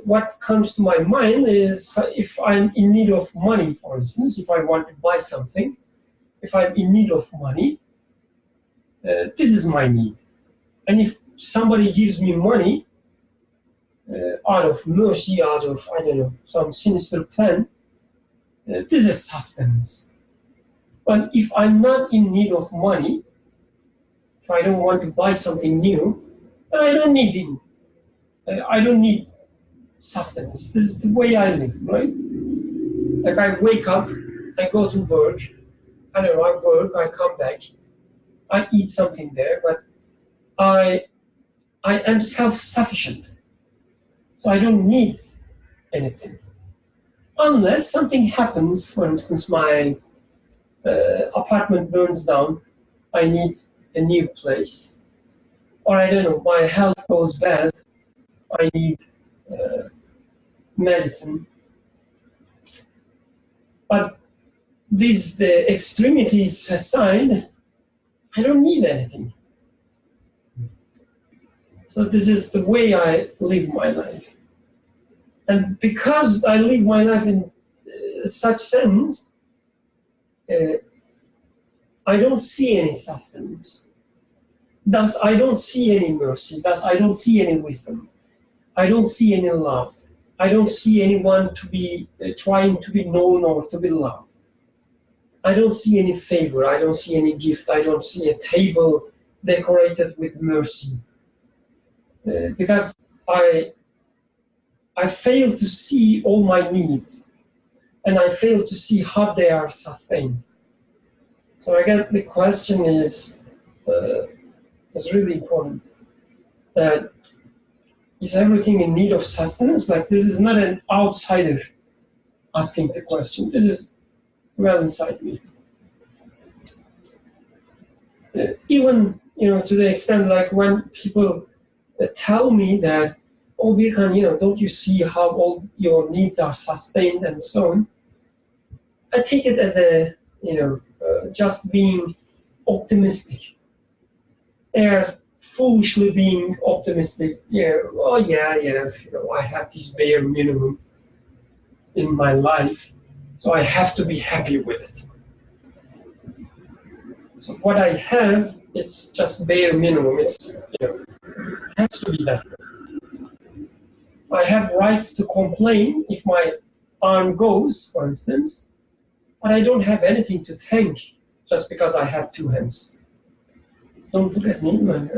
Speaker 1: what comes to my mind is if I'm in need of money, for instance, if I want to buy something, if I'm in need of money, this is my need. And if somebody gives me money out of mercy, out of, I don't know, some sinister plan, this is sustenance. But if I'm not in need of money, if I don't want to buy something new, then I don't need it. I don't need sustenance. This is the way I live, right? Like I wake up, I go to work, I don't know, I work, I come back, I eat something there, but I am self-sufficient. So I don't need anything. Unless something happens, for instance, my apartment burns down, I need a new place. Or I don't know, my health goes bad, I need medicine. But the extremities aside, I don't need anything. So this is the way I live my life. And because I live my life in such sense, I don't see any sustenance. Thus, I don't see any mercy. Thus, I don't see any wisdom. I don't see any love. I don't see anyone to be trying to be known or to be loved. I don't see any favor. I don't see any gift. I don't see a table decorated with mercy. Because I fail to see all my needs, and I fail to see how they are sustained. So I guess the question is really important. That is everything in need of sustenance? Like, this is not an outsider asking the question. This is well inside me. Even, to the extent like when people tell me that, oh, Birkan, don't you see how all your needs are sustained and so on? I take it as a, just being optimistic. They're foolishly being optimistic. I have this bare minimum in my life, so I have to be happy with it. So what I have, it's just bare minimum. It's, has to be that. I have rights to complain if my arm goes, for instance, but I don't have anything to thank just because I have two hands. Don't look at me, man.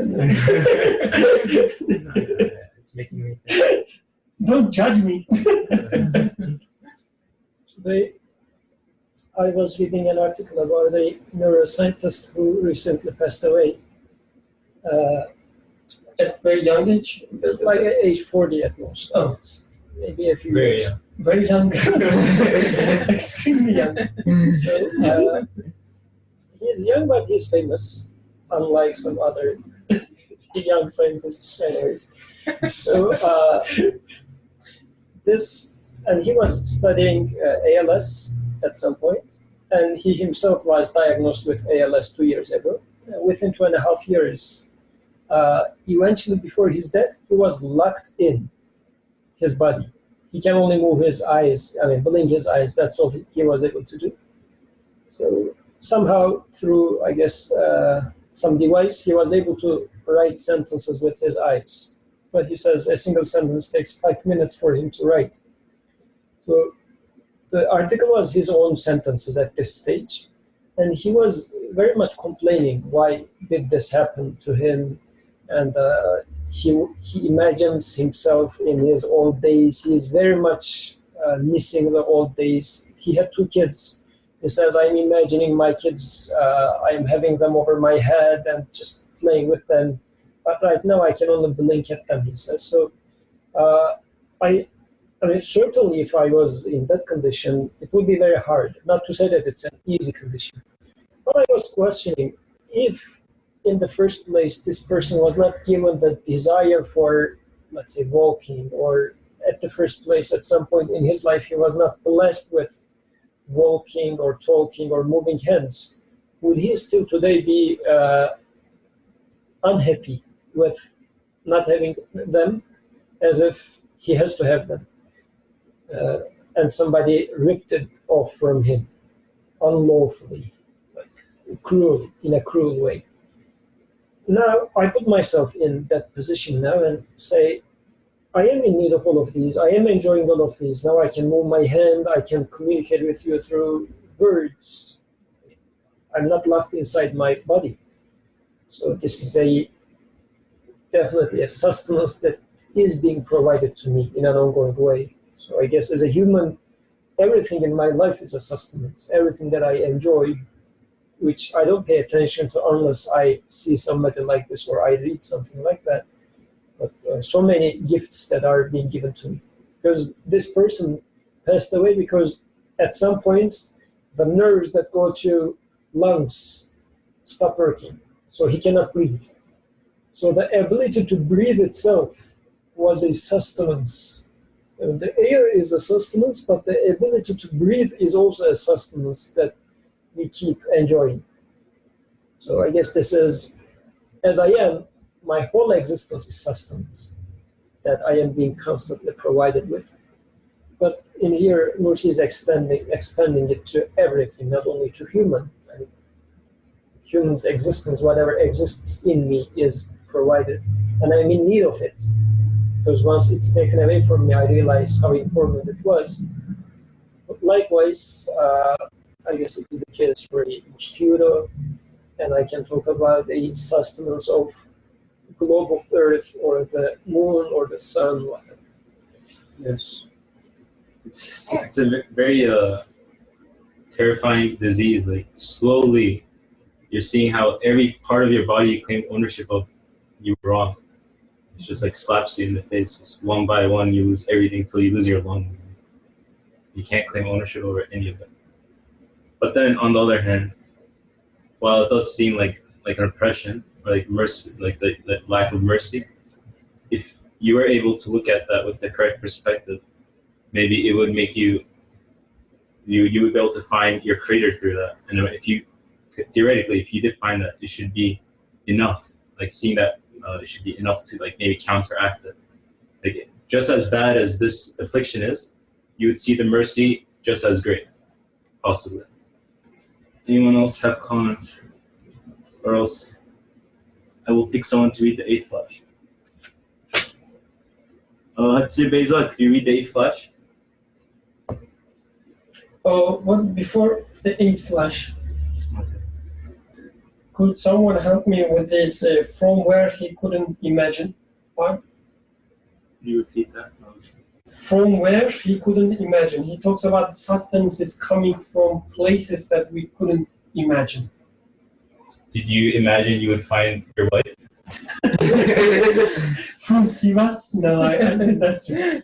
Speaker 2: It's making me think.
Speaker 1: Don't judge me.
Speaker 5: Today, I was reading an article about a neuroscientist who recently passed away.
Speaker 1: At very young age?
Speaker 5: Like at age 40 at most.
Speaker 1: Oh.
Speaker 5: Maybe a few
Speaker 2: Very
Speaker 5: years.
Speaker 2: young.
Speaker 1: Very young. Extremely young.
Speaker 5: So, he's young, but he's famous, unlike some other young scientists anyways. So, and he was studying ALS at some point, and he himself was diagnosed with ALS 2 years ago. Within 2.5 years, eventually before his death, he was locked in his body. He can only move his eyes, blink his eyes, that's all he was able to do. So somehow through, I guess, some device, he was able to write sentences with his eyes. But he says a single sentence takes 5 minutes for him to write. So the article was his own sentences at this stage. And he was very much complaining, why did this happen to him? And he imagines himself in his old days. He is very much missing the old days. He had 2 kids. He says, I'm imagining my kids, I'm having them over my head and just playing with them. But right now I can only blink at them, he says. So certainly if I was in that condition, it would be very hard. Not to say that it's an easy condition. But I was questioning if in the first place this person was not given the desire for, let's say, walking, or at the first place at some point in his life he was not blessed with walking or talking or moving hands, would he still today be unhappy with not having them, as if he has to have them, and somebody ripped it off from him unlawfully, in a cruel way? Now I put myself in that position now and say, I am in need of all of these. I am enjoying all of these. Now I can move my hand. I can communicate with you through words. I'm not locked inside my body. So this is definitely a sustenance that is being provided to me in an ongoing way. So I guess as a human, everything in my life is a sustenance. Everything that I enjoy which I don't pay attention to unless I see somebody like this or I read something like that. But so many gifts that are being given to me. Because this person passed away because at some point the nerves that go to lungs stop working, so he cannot breathe. So the ability to breathe itself was a sustenance. The air is a sustenance, but the ability to breathe is also a sustenance that we keep enjoying. So I guess this is, as I am, my whole existence is sustenance that I am being constantly provided with. But in here, Nursi is expanding it to everything, not only to human. I mean, human's existence, whatever exists in me, is provided, and I'm in need of it. Because once it's taken away from me, I realize how important it was. But likewise, I guess it is the case for a mosquito, and I can talk about the sustenance of the globe of Earth, or the moon, or the sun, whatever.
Speaker 2: Yes. It's a very terrifying disease. Like, slowly, you're seeing how every part of your body you claim ownership of, you're wrong. It's just like slaps you in the face. Just one by one, you lose everything till you lose your lungs. You can't claim ownership over any of it. But then, on the other hand, while it does seem like an oppression, or like mercy, like the lack of mercy, if you were able to look at that with the correct perspective, maybe it would make you would be able to find your creator through that. And if you, theoretically, if you did find that, it should be enough. Like, seeing that it should be enough to like maybe counteract it. Like, just as bad as this affliction is, you would see the mercy just as great, possibly. Anyone else have comments? Or else I will pick someone to read the 8th flash. Let's say Beza, could you read the 8th flash?
Speaker 1: What before the 8th flash? Could someone help me with this from where he couldn't imagine? What?
Speaker 2: Can you repeat that?
Speaker 1: From where he couldn't imagine. He talks about sustenance is coming from places that we couldn't imagine.
Speaker 2: Did you imagine you would find your wife?
Speaker 1: From Sivas? No, I think that's true.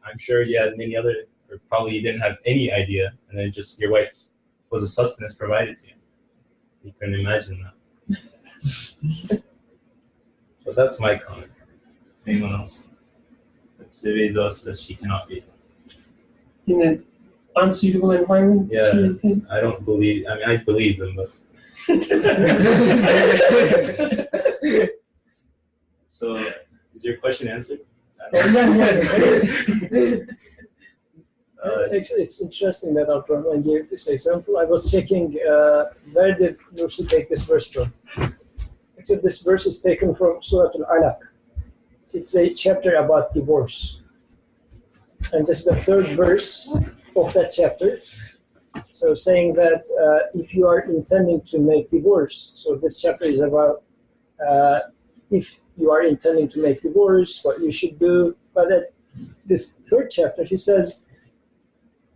Speaker 2: I'm sure you had many other, or probably you didn't have any idea, and then just your wife was a sustenance provided to you. You couldn't imagine that. But that's my comment. Anyone else? Seveza says she cannot be.
Speaker 1: In an unsuitable environment?
Speaker 2: Yeah, I don't believe, I mean, I believe them, but. So, is your question answered?
Speaker 5: Actually, it's interesting that Abdurrahman gave this example. I was checking where did Nursi take this verse from. Actually, this verse is taken from Surah Al-Alaq. It's a chapter about divorce. And this is the 3rd verse of that chapter. So saying that if you are intending to make divorce, so this chapter is about if you are intending to make divorce, what you should do. But at this 3rd chapter, he says,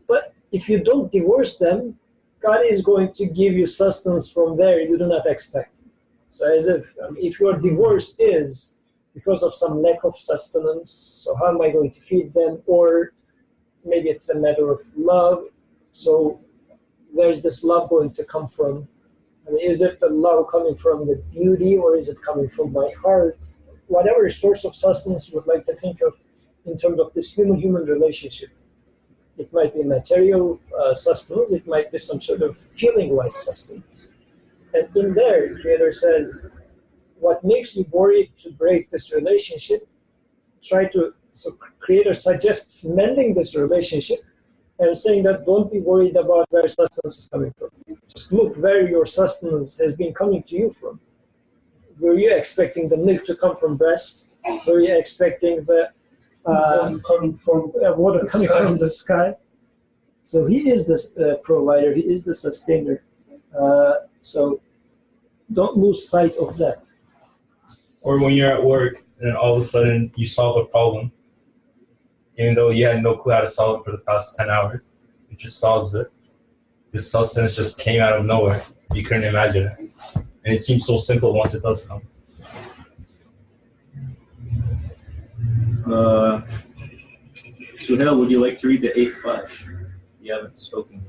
Speaker 5: but if you don't divorce them, God is going to give you sustenance from there you do not expect. So as if your divorce is because of some lack of sustenance, so how am I going to feed them? Or maybe it's a matter of love. So where's this love going to come from? I mean, is it the love coming from the beauty, or is it coming from my heart? Whatever source of sustenance you would like to think of in terms of this human-human relationship. It might be material sustenance, it might be some sort of feeling-wise sustenance. And in there, the Creator says, what makes you worried to break this relationship, so Creator suggests mending this relationship and saying that don't be worried about where sustenance is coming from. Just look where your sustenance has been coming to you from. Were you expecting the milk to come from breast? Were you expecting the water coming from the sky? So He is the provider, He is the sustainer. So don't lose sight of that.
Speaker 2: Or when you're at work and then all of a sudden you solve a problem, even though you had no clue how to solve it for the past 10 hours, it just solves it. this sustenance just came out of nowhere. You couldn't imagine it. And it seems so simple once it does come. Suhail, would you like to read the 8th flash? You haven't spoken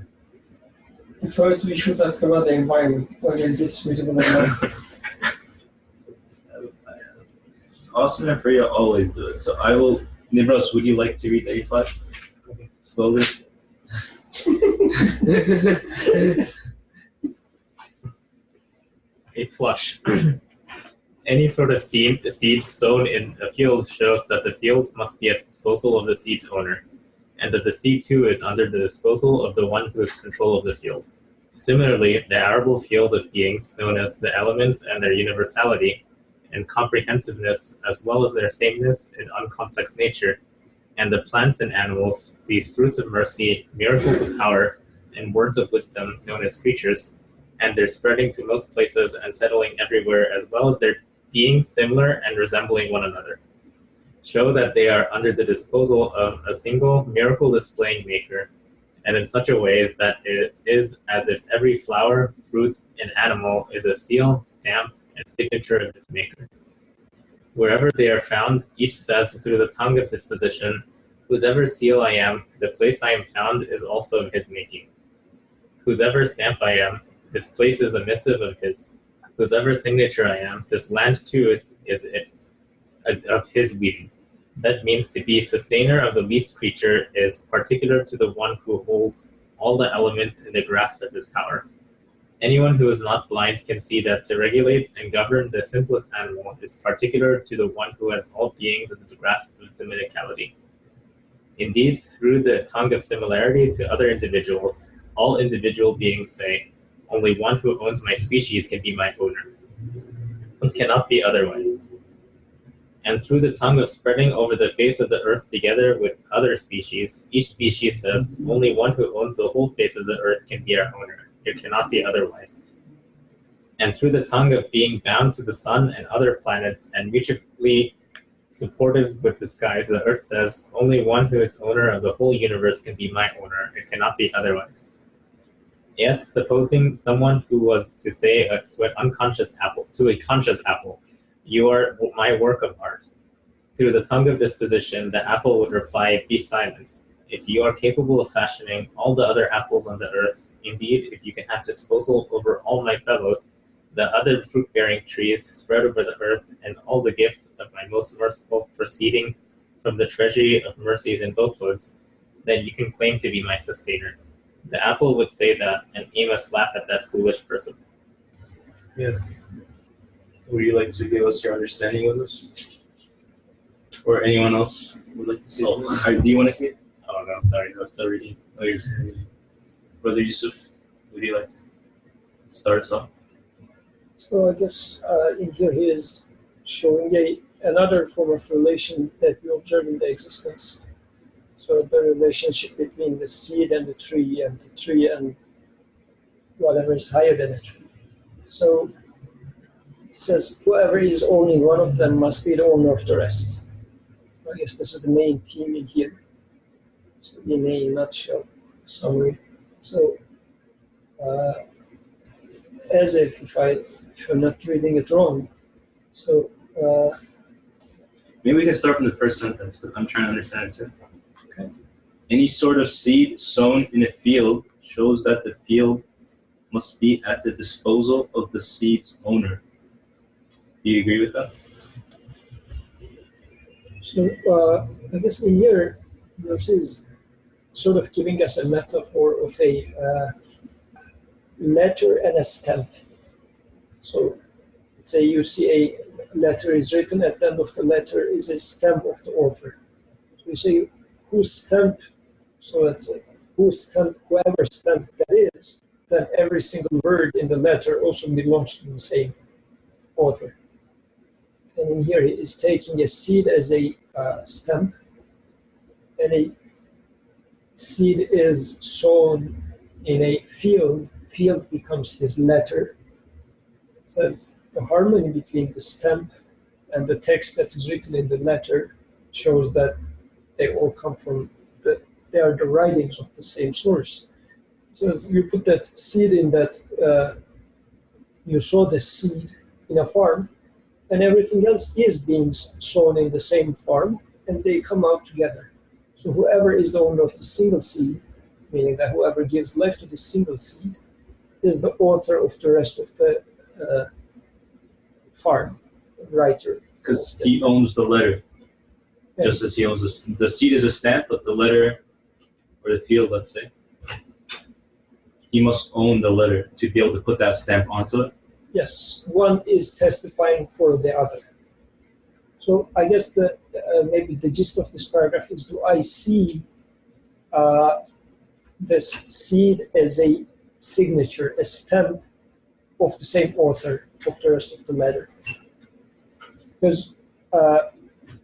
Speaker 2: yet.
Speaker 1: First, we should ask about the environment, whether it is suitable or not.
Speaker 2: Austin and Freya always do it. So I will. Nibros, would you like to read the 8th flash? Slowly.
Speaker 7: Eighth flush. Any sort of seed sown in a field shows that the field must be at disposal of the seed's owner, and that the seed too is under the disposal of the one who has control of the field. Similarly, the arable field of beings, known as the elements and their universality and comprehensiveness, as well as their sameness and uncomplex nature, and the plants and animals, these fruits of mercy, miracles of power, and words of wisdom, known as creatures, and their spreading to most places and settling everywhere, as well as their being similar and resembling one another, show that they are under the disposal of a single miracle displaying maker, and in such a way that it is as if every flower, fruit, and animal is a seal, stamp, and signature of its maker. Wherever they are found, each says through the tongue of disposition, "Whosever seal I am, the place I am found is also of his making. Whosever stamp I am, this place is a missive of his. Whosever signature I am, this land too is of his weaving." That means to be sustainer of the least creature is particular to the one who holds all the elements in the grasp of his power. Anyone who is not blind can see that to regulate and govern the simplest animal is particular to the one who has all beings in the grasp of dominicality. Indeed, through the tongue of similarity to other individuals, all individual beings say, "Only one who owns my species can be my owner. It cannot be otherwise." And through the tongue of spreading over the face of the earth together with other species, each species says, "Only one who owns the whole face of the earth can be our owner. It cannot be otherwise." And through the tongue of being bound to the sun and other planets and mutually supportive with the skies, the earth says, "Only one who is owner of the whole universe can be my owner. It cannot be otherwise." Yes, supposing someone who was to say to an unconscious apple, to a conscious apple, "You are my work of art." Through the tongue of disposition, the apple would reply, "Be silent. If you are capable of fashioning all the other apples on the earth, indeed, if you can have disposal over all my fellows, the other fruit-bearing trees spread over the earth, and all the gifts of my most merciful proceeding from the treasury of mercies in boatloads, then you can claim to be my sustainer." The apple would say that and aim a slap at that foolish person.
Speaker 2: Yeah. Would you like to give us your understanding of this? Or anyone else would like to see it? Do you want to see it?
Speaker 7: Oh no, sorry, I was still reading.
Speaker 2: Oh, you're still reading. Brother Yusuf, would you like to start us off?
Speaker 5: So I guess in here he is showing another form of relation that we observe in the existence. So the relationship between the seed and the tree and whatever is higher than a tree. So it says whoever is owning one of them must be the owner of the rest. I guess this is the main theme in here. So in a nutshell, summary. So as if I'm not reading it wrong. So
Speaker 2: maybe we can start from the first sentence, but I'm trying to understand it too.
Speaker 5: Okay.
Speaker 2: Any sort of seed sown in a field shows that the field must be at the disposal of the seed's owner. Do you agree with that?
Speaker 5: So I guess in here, this is sort of giving us a metaphor of a letter and a stamp. So let's say you see a letter is written, at the end of the letter is a stamp of the author. So you say whose stamp, so let's say whoever stamp that is, then every single word in the letter also belongs to the same author. And in here he is taking a seed as a stamp, and a seed is sown in a field becomes his letter. It says the harmony between the stamp and the text that is written in the letter shows that they all come from they are the writings of the same source. So as you put that seed in that, you sow the seed in a farm, and everything else is being sown in the same farm, and they come out together. So whoever is the owner of the single seed, meaning that whoever gives life to the single seed, is the author of the rest of the farm, writer.
Speaker 2: Because he owns the letter,
Speaker 5: Yeah.
Speaker 2: just as he owns the seed is a stamp, but the letter, or the field, let's say, he must own the letter to be able to put that stamp onto it.
Speaker 5: Yes, one is testifying for the other. So I guess the maybe the gist of this paragraph is: do I see this seed as a signature, a stamp of the same author of the rest of the letter? Because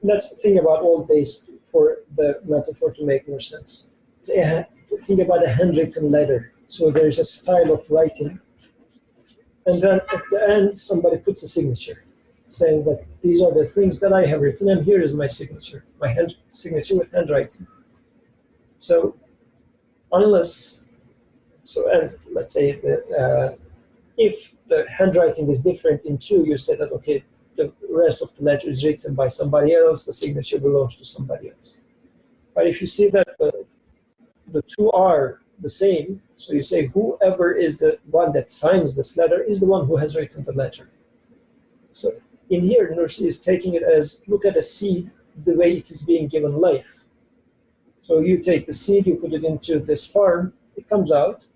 Speaker 5: let's think about all this for the metaphor to make more sense. Think about a handwritten letter. So there's a style of writing, and then at the end somebody puts a signature, saying that these are the things that I have written, and here is my signature, my signature with handwriting. So unless, and let's say if the handwriting is different in two, you say that, okay, the rest of the letter is written by somebody else, the signature belongs to somebody else. But if you see that the two are the same, so you say whoever is the one that signs this letter is the one who has written the letter. So in here, Nursi is taking it as, look at a seed, the way it is being given life. So you take the seed, you put it into this farm, it comes out,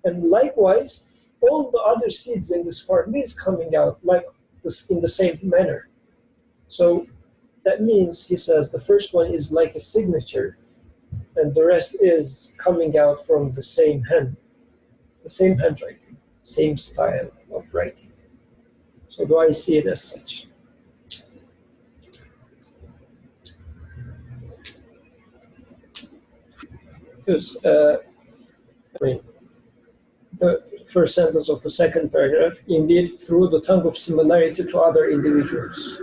Speaker 5: and likewise, all the other seeds in this farm is coming out like this in the same manner. So that means, he says, the first one is like a signature, and the rest is coming out from the same hand, the same handwriting, same style of writing. So do I see it as such? Because, I mean, the first sentence of the second paragraph, indeed, through the tongue of similarity to other individuals.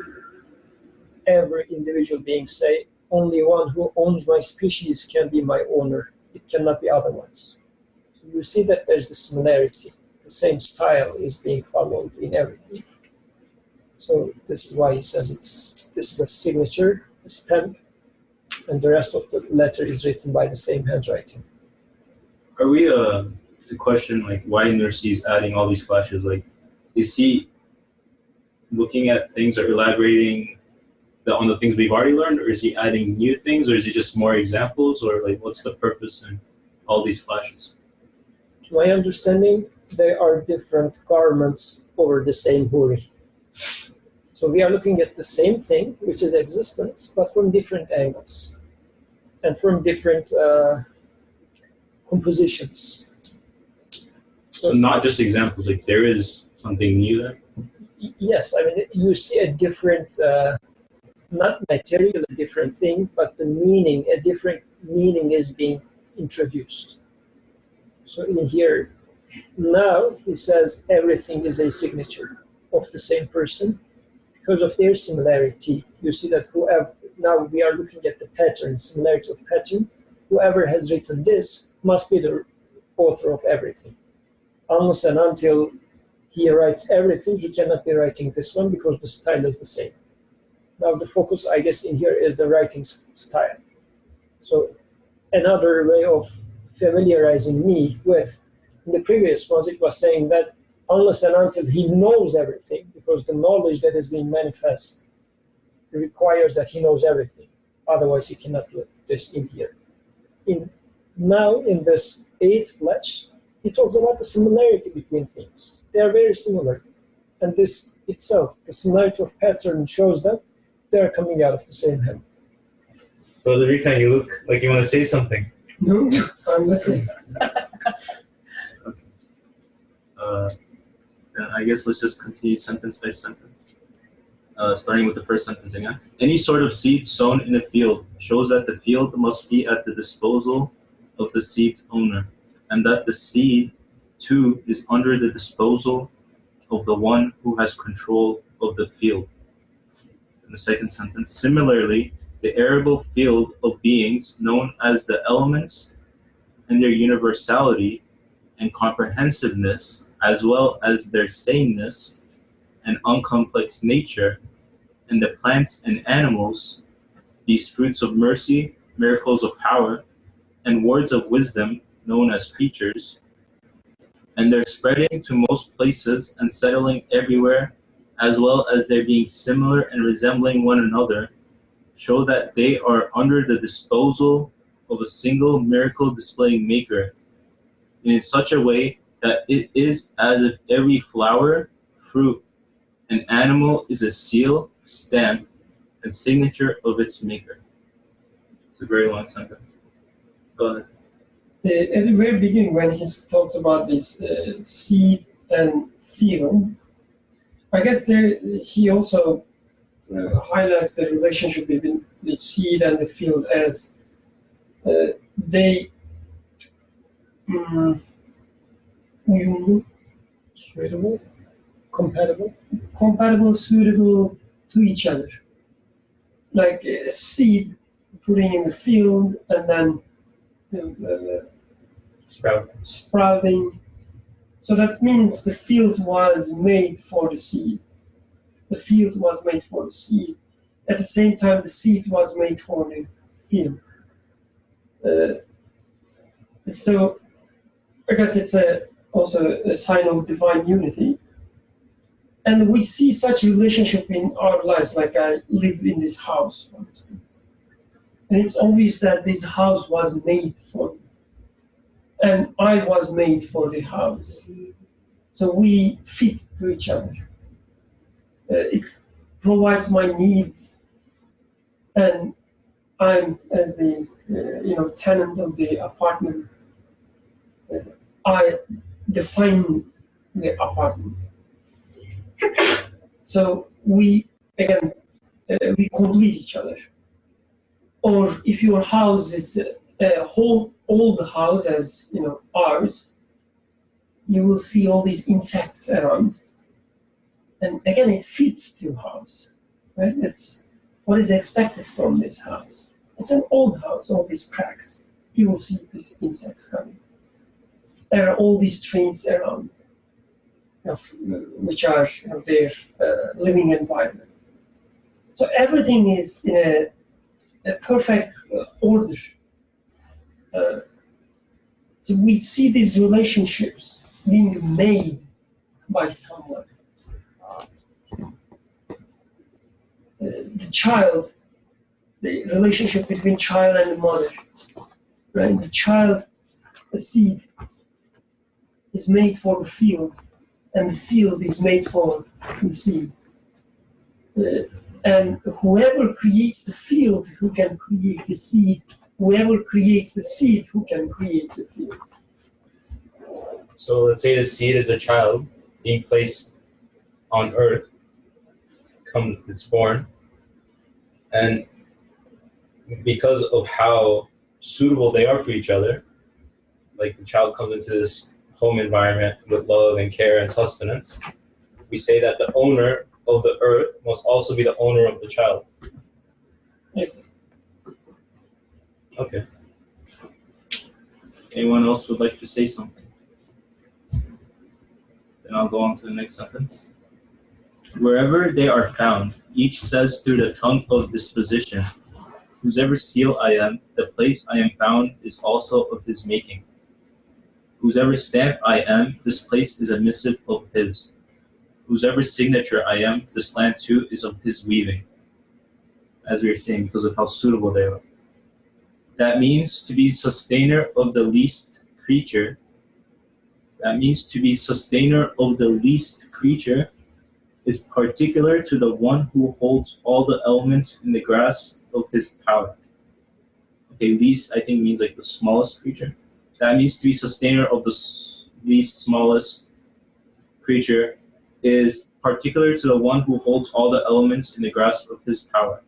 Speaker 5: Every individual being say, only one who owns my species can be my owner. It cannot be otherwise. You see that there's the similarity. The same style is being followed in everything. So this is why he says this is a signature, a stamp, and the rest of the letter is written by the same handwriting.
Speaker 2: Are we to question like why Nursi is adding all these flashes? Like, is he looking at things or elaborating on the things we've already learned, or is he adding new things, or is it just more examples, or like what's the purpose in all these flashes?
Speaker 5: To my understanding, they are different garments over the same huri. So we are looking at the same thing, which is existence, but from different angles and from different compositions.
Speaker 2: So not just examples, like there is something new there?
Speaker 5: Yes, I mean, you see a different, not material, a different thing, but the meaning, a different meaning is being introduced. So in here, now he says everything is a signature of the same person because of their similarity. You see that whoever, now we are looking at the pattern, similarity of pattern, whoever has written this must be the author of everything. Unless and until he writes everything, he cannot be writing this one because the style is the same. Now the focus, I guess, in here is the writing style. So another way of familiarizing me with, in the previous ones, it was saying that unless and until he knows everything, because the knowledge that is being manifest requires that he knows everything. Otherwise, he cannot do this in here. Now, in this eighth flash, he talks about the similarity between things. They are very similar. And this itself, the similarity of pattern, shows that they are coming out of the same hand.
Speaker 2: Brother Rikan, you look like you want to say something.
Speaker 1: No, I'm listening.
Speaker 2: I guess let's just continue sentence by sentence. Starting with the first sentence again. Any sort of seed sown in a field shows that the field must be at the disposal of the seed's owner, and that the seed, too, is under the disposal of the one who has control of the field. In the second sentence, similarly, the arable field of beings known as the elements and their universality and comprehensiveness, as well as their sameness and uncomplex nature, and the plants and animals, these fruits of mercy, miracles of power, and words of wisdom known as creatures, and their spreading to most places and settling everywhere, as well as their being similar and resembling one another, show that they are under the disposal of a single miracle displaying maker, in such a way that it is as if every flower, fruit, and animal is a seal, stamp, and signature of its maker. It's a very long sentence. Go ahead.
Speaker 1: At the very beginning, when he talks about this seed and field, I guess there he also highlights the relationship between the seed and the field as they uyumlu,
Speaker 5: Suitable,
Speaker 1: compatible, suitable to each other. Like a seed putting in the field and then sprouting. So that means the field was made for the seed. The field was made for the seed. At the same time, the seed was made for the field. So I guess it's also a sign of divine unity. And we see such relationship in our lives, like I live in this house, for instance. And it's obvious that this house was made for me. And I was made for the house. So we fit to each other. It provides my needs. And I'm, as the tenant of the apartment, I define the apartment. So we complete each other. Or if your house is a whole old house as ours, you will see all these insects around. And again, it fits to house, right? It's what is expected from this house. It's an old house, all these cracks. You will see these insects coming. There are all these trees around, which are their living environment. So everything is in a perfect order. So we see these relationships being made by someone. The child, the relationship between child and the mother, right? The child, the seed, is made for the field, and the field is made for the seed. And whoever creates the field, who can create the seed? Whoever creates the seed, who can create the field?
Speaker 7: So let's say the seed is a child being placed on earth. It's born. And because of how suitable they are for each other, like the child comes into this home environment with love and care and sustenance, we say that the owner of the earth must also be the owner of the child.
Speaker 1: Yes.
Speaker 2: Okay. Anyone else would like to say something? Then I'll go on to the next sentence. Wherever they are found, each says through the tongue of disposition, whosever seal I am, the place I am found is also of his making. Whosever stamp I am, this place is a missive of his. Whosever signature I am, this land too is of his weaving. As we were saying, because of how suitable they are. That means to be sustainer of the least creature. That means to be sustainer of the least creature is particular to the one who holds all the elements in the grasp of his power. Okay, least I think means like the smallest creature. That means to be sustainer of the least smallest creature is particular to the one who holds all the elements in the grasp of his power.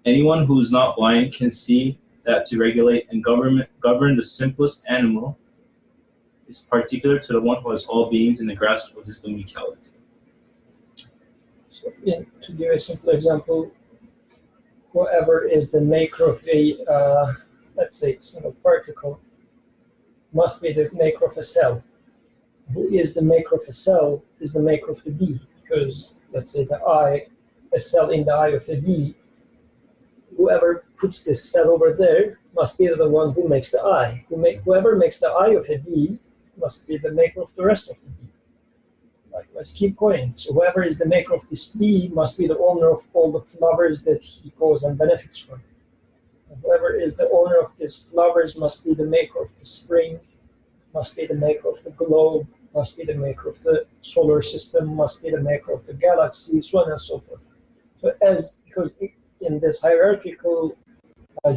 Speaker 2: Anyone who is not blind can see that to regulate and govern the simplest animal is particular to the one who has all beings in the grasp of his limitality.
Speaker 5: So, to give a simple example, whoever is the maker of a, let's say, single particle, must be the maker of a cell. Who is the maker of a cell is the maker of the bee, because let's say the eye, a cell in the eye of a bee, whoever puts this cell over there must be the one who makes the eye. Whoever makes the eye of a bee must be the maker of the rest of the bee. Likewise, keep going. So whoever is the maker of this bee must be the owner of all the flowers that he goes and benefits from. And whoever is the owner of these flowers must be the maker of the spring, must be the maker of the globe, must be the maker of the solar system, must be the maker of the galaxy, so on and so forth. So because in this hierarchical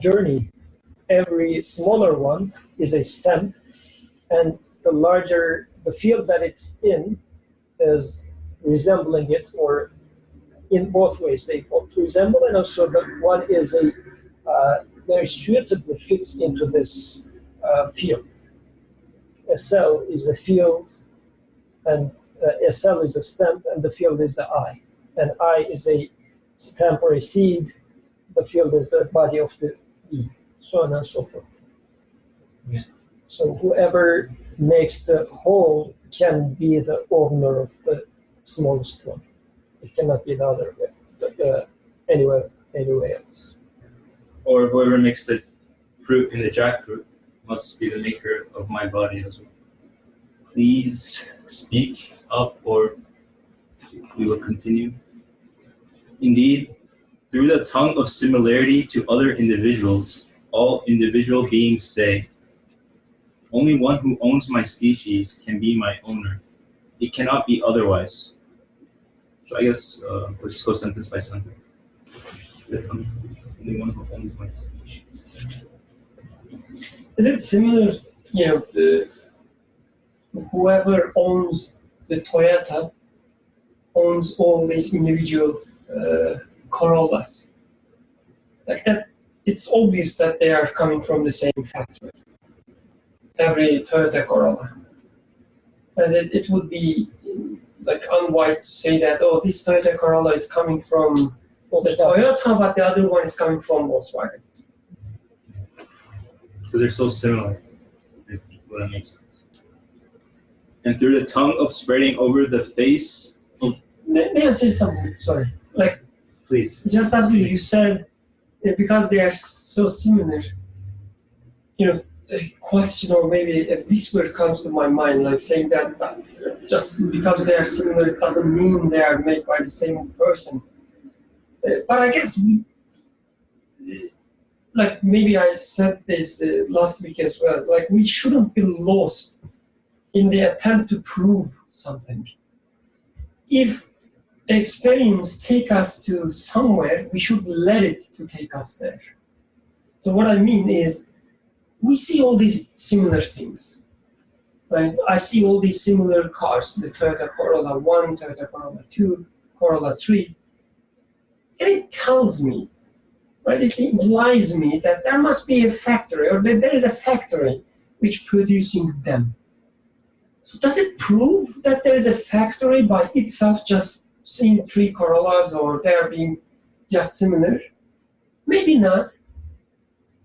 Speaker 5: journey, every smaller one is a stem, and the larger the field that it's in is resembling it, or in both ways. They both resemble, and also the one is very suitably fits into this field. A cell is a field, and a cell is a stem, and the field is the eye. An eye is a stem or a seed, the field is the body of the bee, so on and so forth.
Speaker 2: Yeah.
Speaker 5: So whoever makes the whole can be the owner of the smallest one. It cannot be the other way, anywhere else.
Speaker 2: Or whoever makes the fruit in the jackfruit must be the maker of my body as well. Please speak up, or we will continue. Indeed, through the tongue of similarity to other individuals, all individual beings say, only one who owns my species can be my owner. It cannot be otherwise. So I guess let's just go sentence by sentence. Only one who owns my species.
Speaker 1: Is it similar, whoever owns the Toyota owns all these individual Corollas? Like that, it's obvious that they are coming from the same factory. Every Toyota Corolla. And it would be like unwise to say that, oh, this Toyota Corolla is coming from the Toyota, but the other one is coming from Volkswagen.
Speaker 2: Because they're so similar. Well, that makes sense. And through the tongue of spreading over the face.
Speaker 1: May I say something? Sorry. Like,
Speaker 2: please.
Speaker 1: Just after you said, because they are so similar, a question or maybe a whisper comes to my mind, like saying that just because they are similar, it doesn't mean they are made by the same person. But I guess, like maybe I said this last week as well, like we shouldn't be lost in the attempt to prove something. If experience take us to somewhere, we should let it to take us there. So what I mean is, we see all these similar things, right? I see all these similar cars, the Toyota Corolla 1, Toyota Corolla 2, Corolla 3, and it tells me, right, it implies me that there must be a factory, or that there is a factory which producing them. So does it prove that there is a factory by itself, just seeing 3 Corollas, or they are being just similar? Maybe not.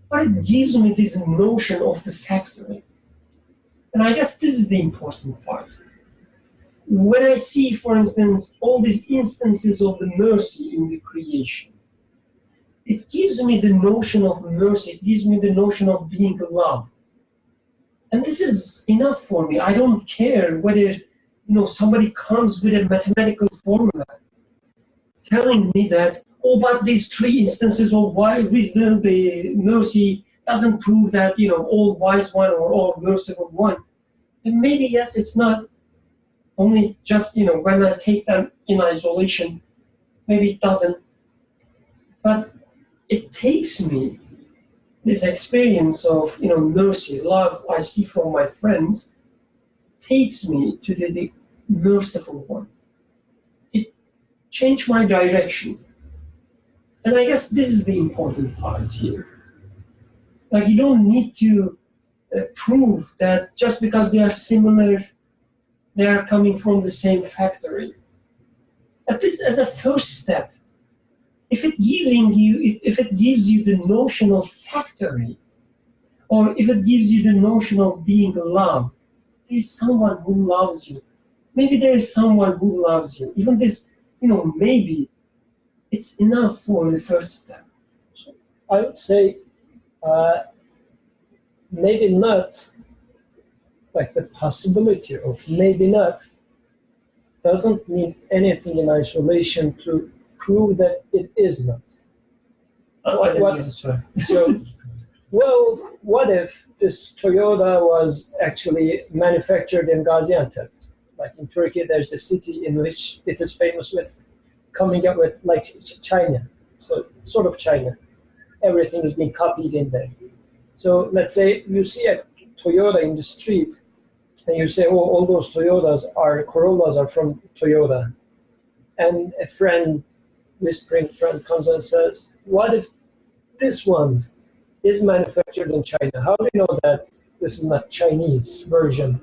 Speaker 1: But it gives me this notion of the factory. And I guess this is the important part. When I see, for instance, all these instances of the mercy in the creation, it gives me the notion of mercy, it gives me the notion of being loved. And this is enough for me. I don't care whether somebody comes with a mathematical formula telling me that, oh, but these 3 instances of why wisdom, the mercy, doesn't prove that, all wise one or all merciful one. And maybe, yes, it's not only just, when I take them in isolation, maybe it doesn't. But it takes me, this experience of, mercy, love I see from my friends, takes me to the merciful one. It changed my direction. And I guess this is the important part here. Like, you don't need to prove that just because they are similar, they are coming from the same factory. At least as a first step, if it gives you the notion of factory, or if it gives you the notion of being loved, there's someone who loves you. Maybe there is someone who loves you. Even this, maybe it's enough for the first step.
Speaker 5: So I would say maybe not, like the possibility of maybe not doesn't mean anything in isolation to prove that it is not. So, well, what if this Toyota was actually manufactured in Gaziantep? Like in Turkey, there's a city in which it is famous with coming up with like China, so sort of China. Everything is being copied in there. So let's say you see a Toyota in the street, and you say, oh, all those Corollas are from Toyota. And a whispering friend comes and says, what if this one is manufactured in China? How do you know that this is not Chinese version?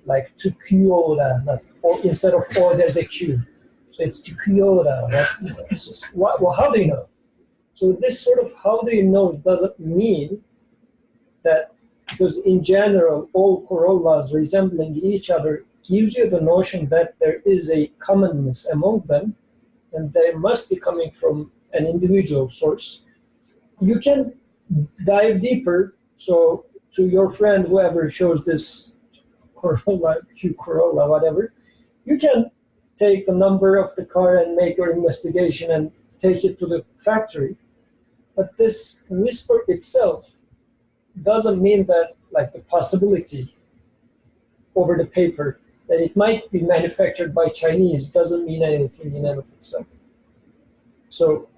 Speaker 5: Like Toyota, or instead of O, there's a Q. So it's Toyota. Well, how do you know? So this sort of how do you know doesn't mean that, because in general, all Corollas resembling each other gives you the notion that there is a commonness among them, and they must be coming from an individual source. You can dive deeper. So to your friend, whoever shows this Corolla, Q Corolla, whatever, you can take the number of the car and make your investigation and take it to the factory. But this whisper itself doesn't mean that, like the possibility over the paper that it might be manufactured by Chinese doesn't mean anything in and of itself. So,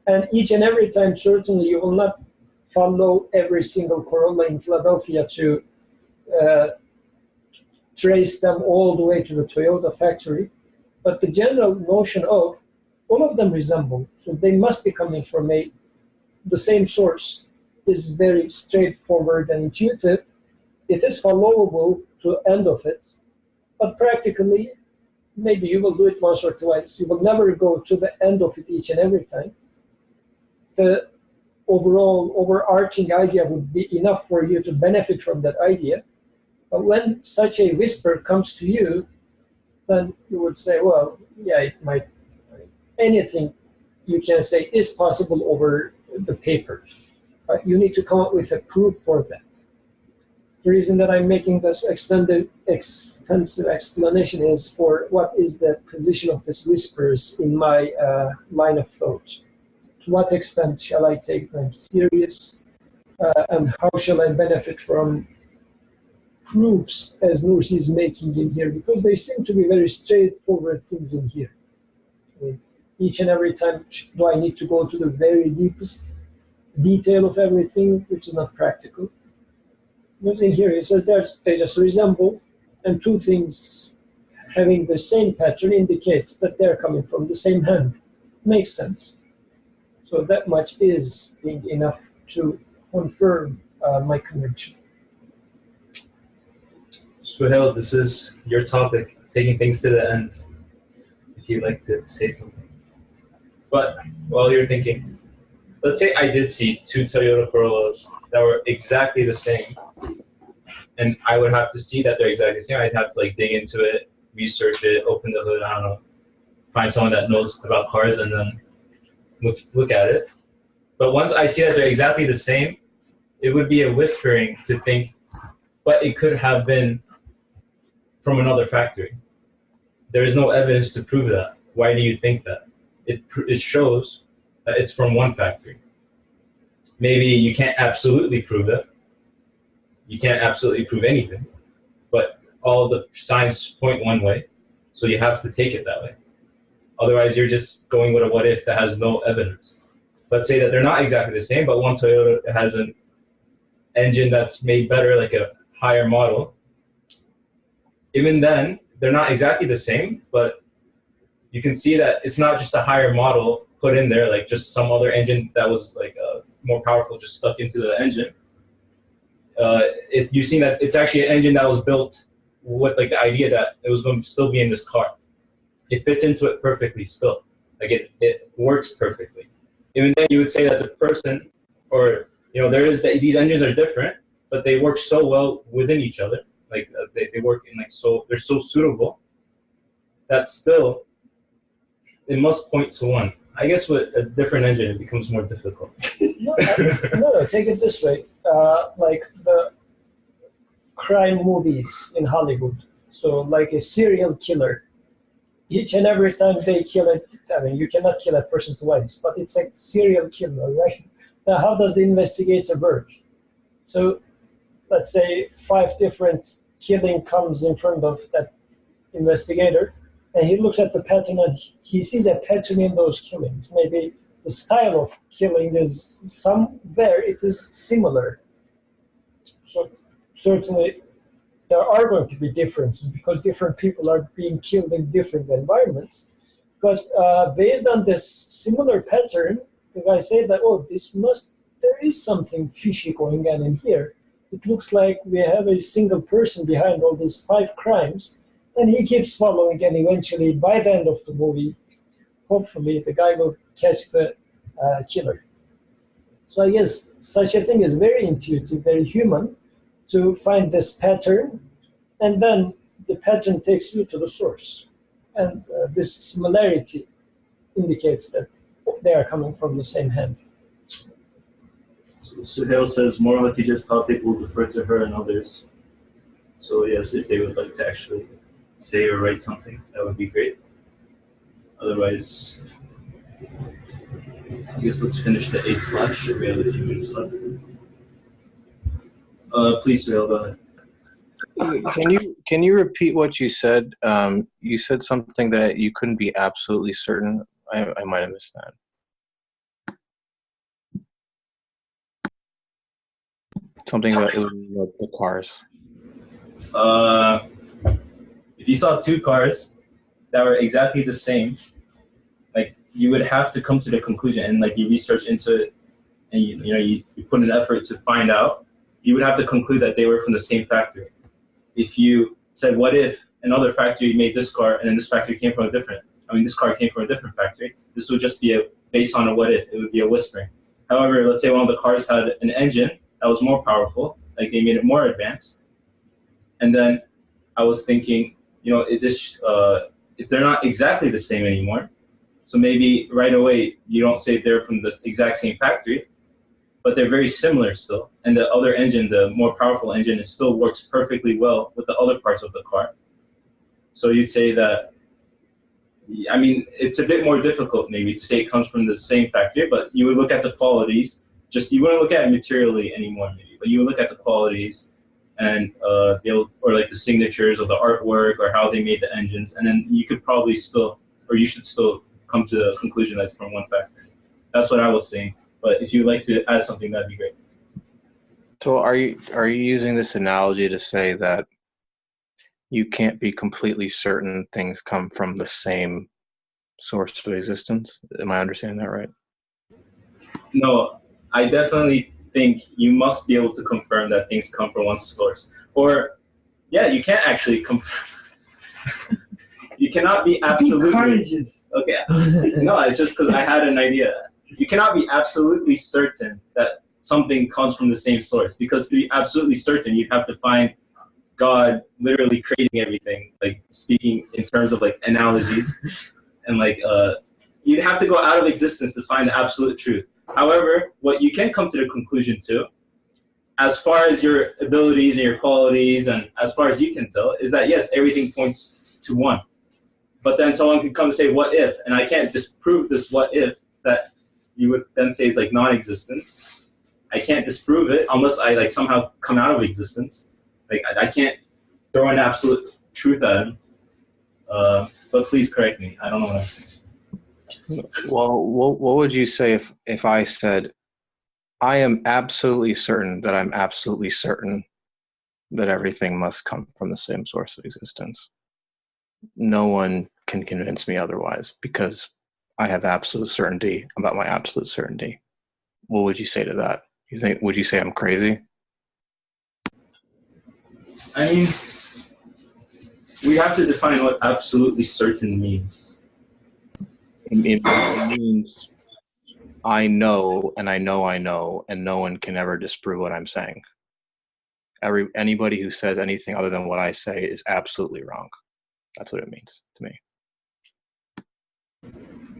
Speaker 5: and each and every time, certainly you will not follow every single Corolla in Philadelphia to trace them all the way to the Toyota factory. But the general notion of all of them resemble, so they must be coming from the same source, is very straightforward and intuitive. It is followable to the end of it, but practically, maybe you will do it once or twice. You will never go to the end of it each and every time. The overall overarching idea would be enough for you to benefit from that idea. But when such a whisper comes to you, then you would say, well, yeah, it might, anything you can say is possible over the paper. But you need to come up with a proof for that. The reason that I'm making this extensive explanation is for what is the position of these whispers in my line of thought. To what extent shall I take them serious, and how shall I benefit from proofs as Nursi is making in here, because they seem to be very straightforward things in here. I mean, each and every time, do I need to go to the very deepest detail of everything, which is not practical? Because in here it says they just resemble, and two things having the same pattern indicates that they're coming from the same hand. Makes sense. So that much is being enough to confirm my conviction.
Speaker 2: Suhail, this is your topic, taking things to the end, if you'd like to say something. But while you're thinking, let's say I did see two Toyota Corollas that were exactly the same, and I would have to see that they're exactly the same. I'd have to dig into it, research it, open the hood, I don't know, find someone that knows about cars and then look at it. But once I see that they're exactly the same, it would be a whispering to think, but it could have been from another factory. There is no evidence to prove that. Why do you think that? It shows that it's from one factory. Maybe you can't absolutely prove it. You can't absolutely prove anything, but all the signs point one way, so you have to take it that way. Otherwise, you're just going with a what if that has no evidence. Let's say that they're not exactly the same, but one Toyota has an engine that's made better, like a higher model. Even then, they're not exactly the same, but you can see that it's not just a higher model put in there, like just some other engine that was more powerful just stuck into the engine. You've seen that it's actually an engine that was built with the idea that it was going to still be in this car. It fits into it perfectly still. It works perfectly. Even then, you would say that the person, or these engines are different, but they work so well within each other. Like they work in like so they're so suitable that still it must point to one. I guess with a different engine it becomes more difficult.
Speaker 5: No, take it this way. Like the crime movies in Hollywood. So like a serial killer. Each and every time they kill it, I mean, you cannot kill a person twice, but it's a serial killer, right? Now, how does the investigator work? So let's say 5 different killing comes in front of that investigator, and he looks at the pattern and he sees a pattern in those killings. Maybe the style of killing is somewhere it is similar. So certainly there are going to be differences because different people are being killed in different environments. But based on this similar pattern, the guy say that, oh, there is something fishy going on in here. It looks like we have a single person behind all these 5 crimes. And he keeps following, and eventually, by the end of the movie, hopefully, the guy will catch the killer. So I guess such a thing is very intuitive, very human, to find this pattern, and then the pattern takes you to the source. And this similarity indicates that they are coming from the same hand.
Speaker 2: So Suhail says, more litigious topic will defer to her and others. So yes, if they would like to actually say or write something, that would be great. Otherwise, I guess let's finish the 8th flash. We have a few minutes left. Please, Suhail, go ahead.
Speaker 8: Can you repeat what you said? You said something that you couldn't be absolutely certain. I might have missed that. Something that it was like the cars.
Speaker 2: If you saw 2 cars that were exactly the same, like you would have to come to the conclusion, and like you research into it, and you put an effort to find out. You would have to conclude that they were from the same factory. If you said, what if another factory made this car and then this car came from a different factory, this would just be based on a what if, it would be a whispering. However, let's say one of the cars had an engine that was more powerful, like they made it more advanced. And then I was thinking, they're not exactly the same anymore. So maybe right away, you don't say they're from the exact same factory, but they're very similar still. And the other engine, the more powerful engine, it still works perfectly well with the other parts of the car. So you'd say that, I mean, it's a bit more difficult maybe to say it comes from the same factory, but you would look at the qualities. You wouldn't look at it materially anymore maybe, but you would look at the qualities and or like the signatures of the artwork or how they made the engines. And then you could probably you should still come to the conclusion that's from one factory. That's what I was saying. But if you'd like to add something, that'd be great.
Speaker 8: So are you using this analogy to say that you can't be completely certain things come from the same source of existence? Am I understanding that right?
Speaker 2: No, I definitely think you must be able to confirm that things come from one source. Or, yeah, you can't actually confirm. You cannot be absolutely... Okay, no, it's just because I had an idea. You cannot be absolutely certain that something comes from the same source, because to be absolutely certain, you'd have to find God literally creating everything, like speaking in terms of like analogies, and like you'd have to go out of existence to find the absolute truth. However, what you can come to the conclusion to, as far as your abilities and your qualities, and as far as you can tell, is that yes, everything points to one. But then someone can come and say, what if? And I can't disprove this what if that you would then say is like non-existence. I can't disprove it unless I like somehow come out of existence. Like I can't throw an absolute truth at him. But please correct me. I don't know what I'm saying.
Speaker 8: Well, what would you say if I said, I am absolutely certain that I'm absolutely certain that everything must come from the same source of existence? No one can convince me otherwise because I have absolute certainty about my absolute certainty. What would you say to that? Would you say I'm crazy?
Speaker 2: I mean, we have to define what absolutely certain means.
Speaker 8: It means I know, and I know, and no one can ever disprove what I'm saying. Anybody who says anything other than what I say is absolutely wrong. That's what it means to me.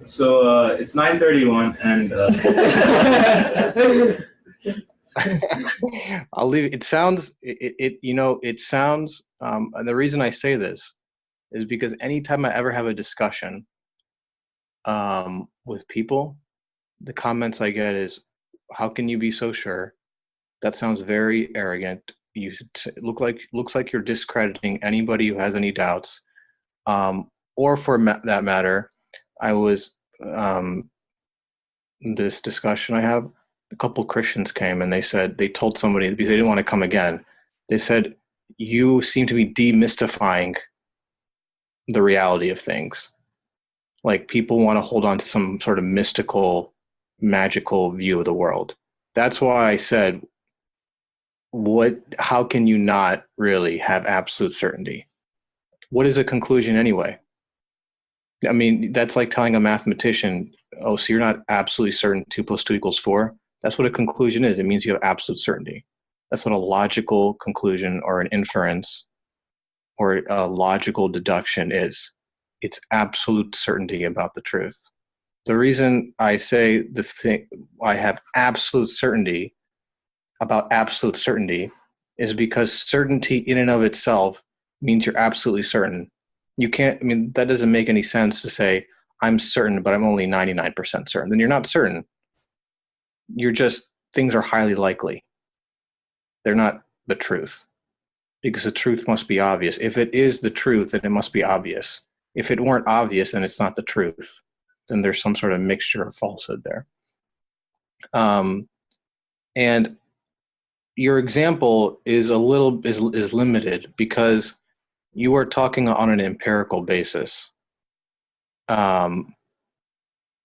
Speaker 2: So it's 9:31, and
Speaker 8: I'll leave. It sounds. It sounds. And the reason I say this is because anytime I ever have a discussion with people, the comments I get is, "How can you be so sure? That sounds very arrogant. You looks like you're discrediting anybody who has any doubts." Or for that matter, I was this discussion I have. A couple Christians came and they told somebody, because they didn't want to come again. They said, "You seem to be demystifying the reality of things. Like people want to hold on to some sort of mystical, magical view of the world." That's why I said, how can you not really have absolute certainty? What is a conclusion anyway? I mean, that's like telling a mathematician, "Oh, so you're not absolutely certain 2 + 2 = 4? That's what a conclusion is. It means you have absolute certainty. That's what a logical conclusion or an inference or a logical deduction is. It's absolute certainty about the truth. The reason I say I have absolute certainty about absolute certainty is because certainty in and of itself means you're absolutely certain. You can't, that doesn't make any sense to say, "I'm certain, but I'm only 99% certain." Then you're not certain. You're just, things are highly likely. They're not the truth, because the truth must be obvious. If it is the truth, then it must be obvious. If it weren't obvious, then it's not the truth. Then there's some sort of mixture of falsehood there. And your example is is limited because you are talking on an empirical basis, not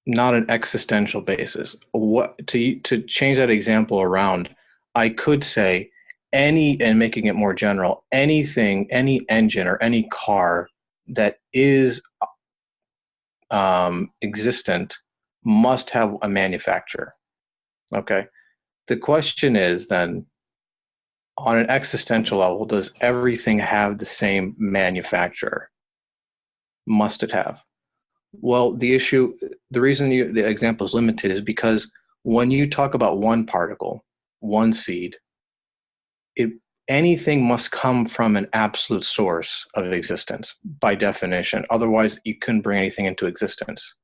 Speaker 8: an existential basis. To change that example around, I could say and making it more general, anything, any engine or any car that is existent must have a manufacturer. Okay. The question is then, on an existential level, does everything have the same manufacturer? Must it have? Well, the reason the example is limited is because when you talk about one particle, one seed, anything must come from an absolute source of existence by definition. Otherwise, you couldn't bring anything into existence.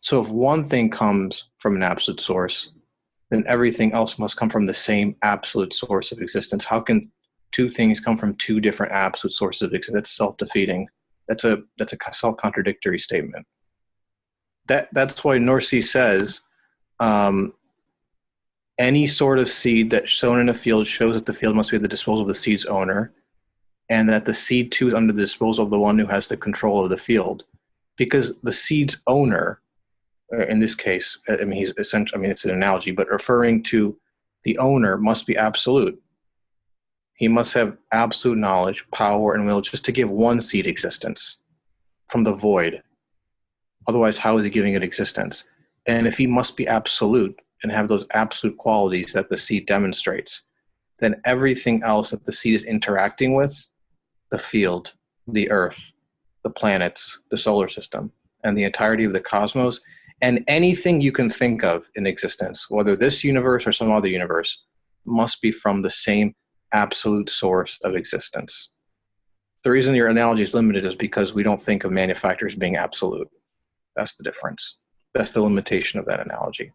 Speaker 8: So if one thing comes from an absolute source, then everything else must come from the same absolute source of existence. How can two things come from two different absolute sources of existence? That's self-defeating. That's a self-contradictory statement. That's why Nursi says any sort of seed that's sown in a field shows that the field must be at the disposal of the seed's owner, and that the seed too is under the disposal of the one who has the control of the field. Because the seed's owner, in this case, he's essentially, it's an analogy, but referring to the owner must be absolute. He must have absolute knowledge, power, and will just to give one seed existence from the void. Otherwise, how is he giving it existence? And if he must be absolute and have those absolute qualities that the seed demonstrates, then everything else that the seed is interacting with, the field, the earth, the planets, the solar system, and the entirety of the cosmos, and anything you can think of in existence, whether this universe or some other universe, must be from the same absolute source of existence. The reason your analogy is limited is because we don't think of manufacturers being absolute. That's the difference. That's the limitation of that analogy.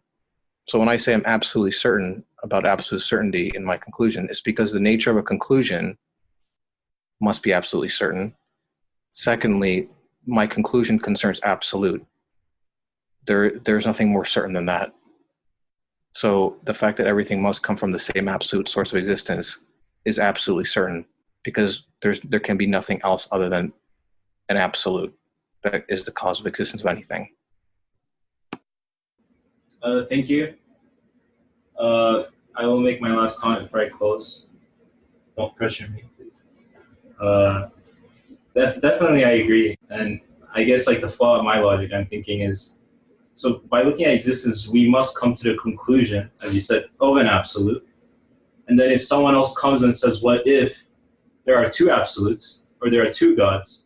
Speaker 8: So when I say I'm absolutely certain about absolute certainty in my conclusion, it's because the nature of a conclusion must be absolutely certain. Secondly, my conclusion concerns absolute. There's nothing more certain than that. So the fact that everything must come from the same absolute source of existence is absolutely certain, because there can be nothing else other than an absolute that is the cause of existence of anything.
Speaker 2: Thank you. I will make my last comment before I close. Don't pressure me, please. Definitely, I agree. And I guess like the flaw in my logic, I'm thinking is, so by looking at existence, we must come to the conclusion, as you said, of an absolute. And then if someone else comes and says, what if there are two absolutes, or there are two gods,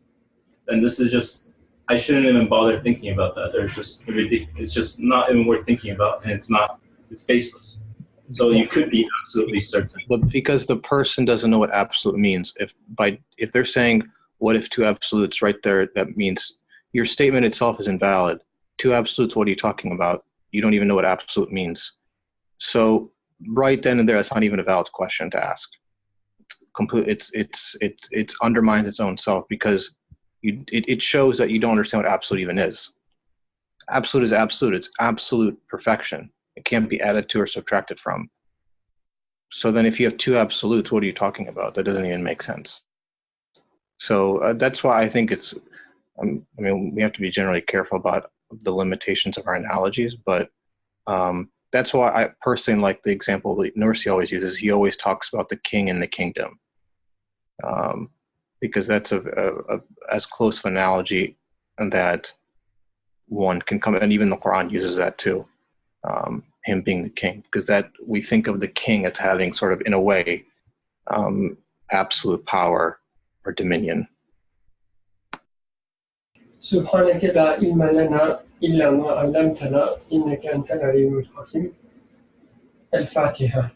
Speaker 2: then this is just, I shouldn't even bother thinking about that. It's just not even worth thinking about, and it's baseless. So you could be absolutely certain.
Speaker 8: But because the person doesn't know what absolute means, if they're saying, what if two absolutes right there, that means your statement itself is invalid. Two absolutes, what are you talking about? You don't even know what absolute means. So right then and there, that's not even a valid question to ask. It undermines its own self, because it shows that you don't understand what absolute even is. Absolute is absolute. It's absolute perfection. It can't be added to or subtracted from. So then if you have two absolutes, what are you talking about? That doesn't even make sense. So that's why I think it's, we have to be generally careful about the limitations of our analogies, but that's why I personally like the example that Nursi always uses. He always talks about the king and the kingdom, because that's as close of an analogy that one can come, and even the Quran uses that too, him being the king, because that we think of the king as having sort of, in a way, absolute power or dominion.
Speaker 1: سبحانك لا علم لنا إلا ما علمتنا إنك أنت العليم الحكيم. الفاتحة.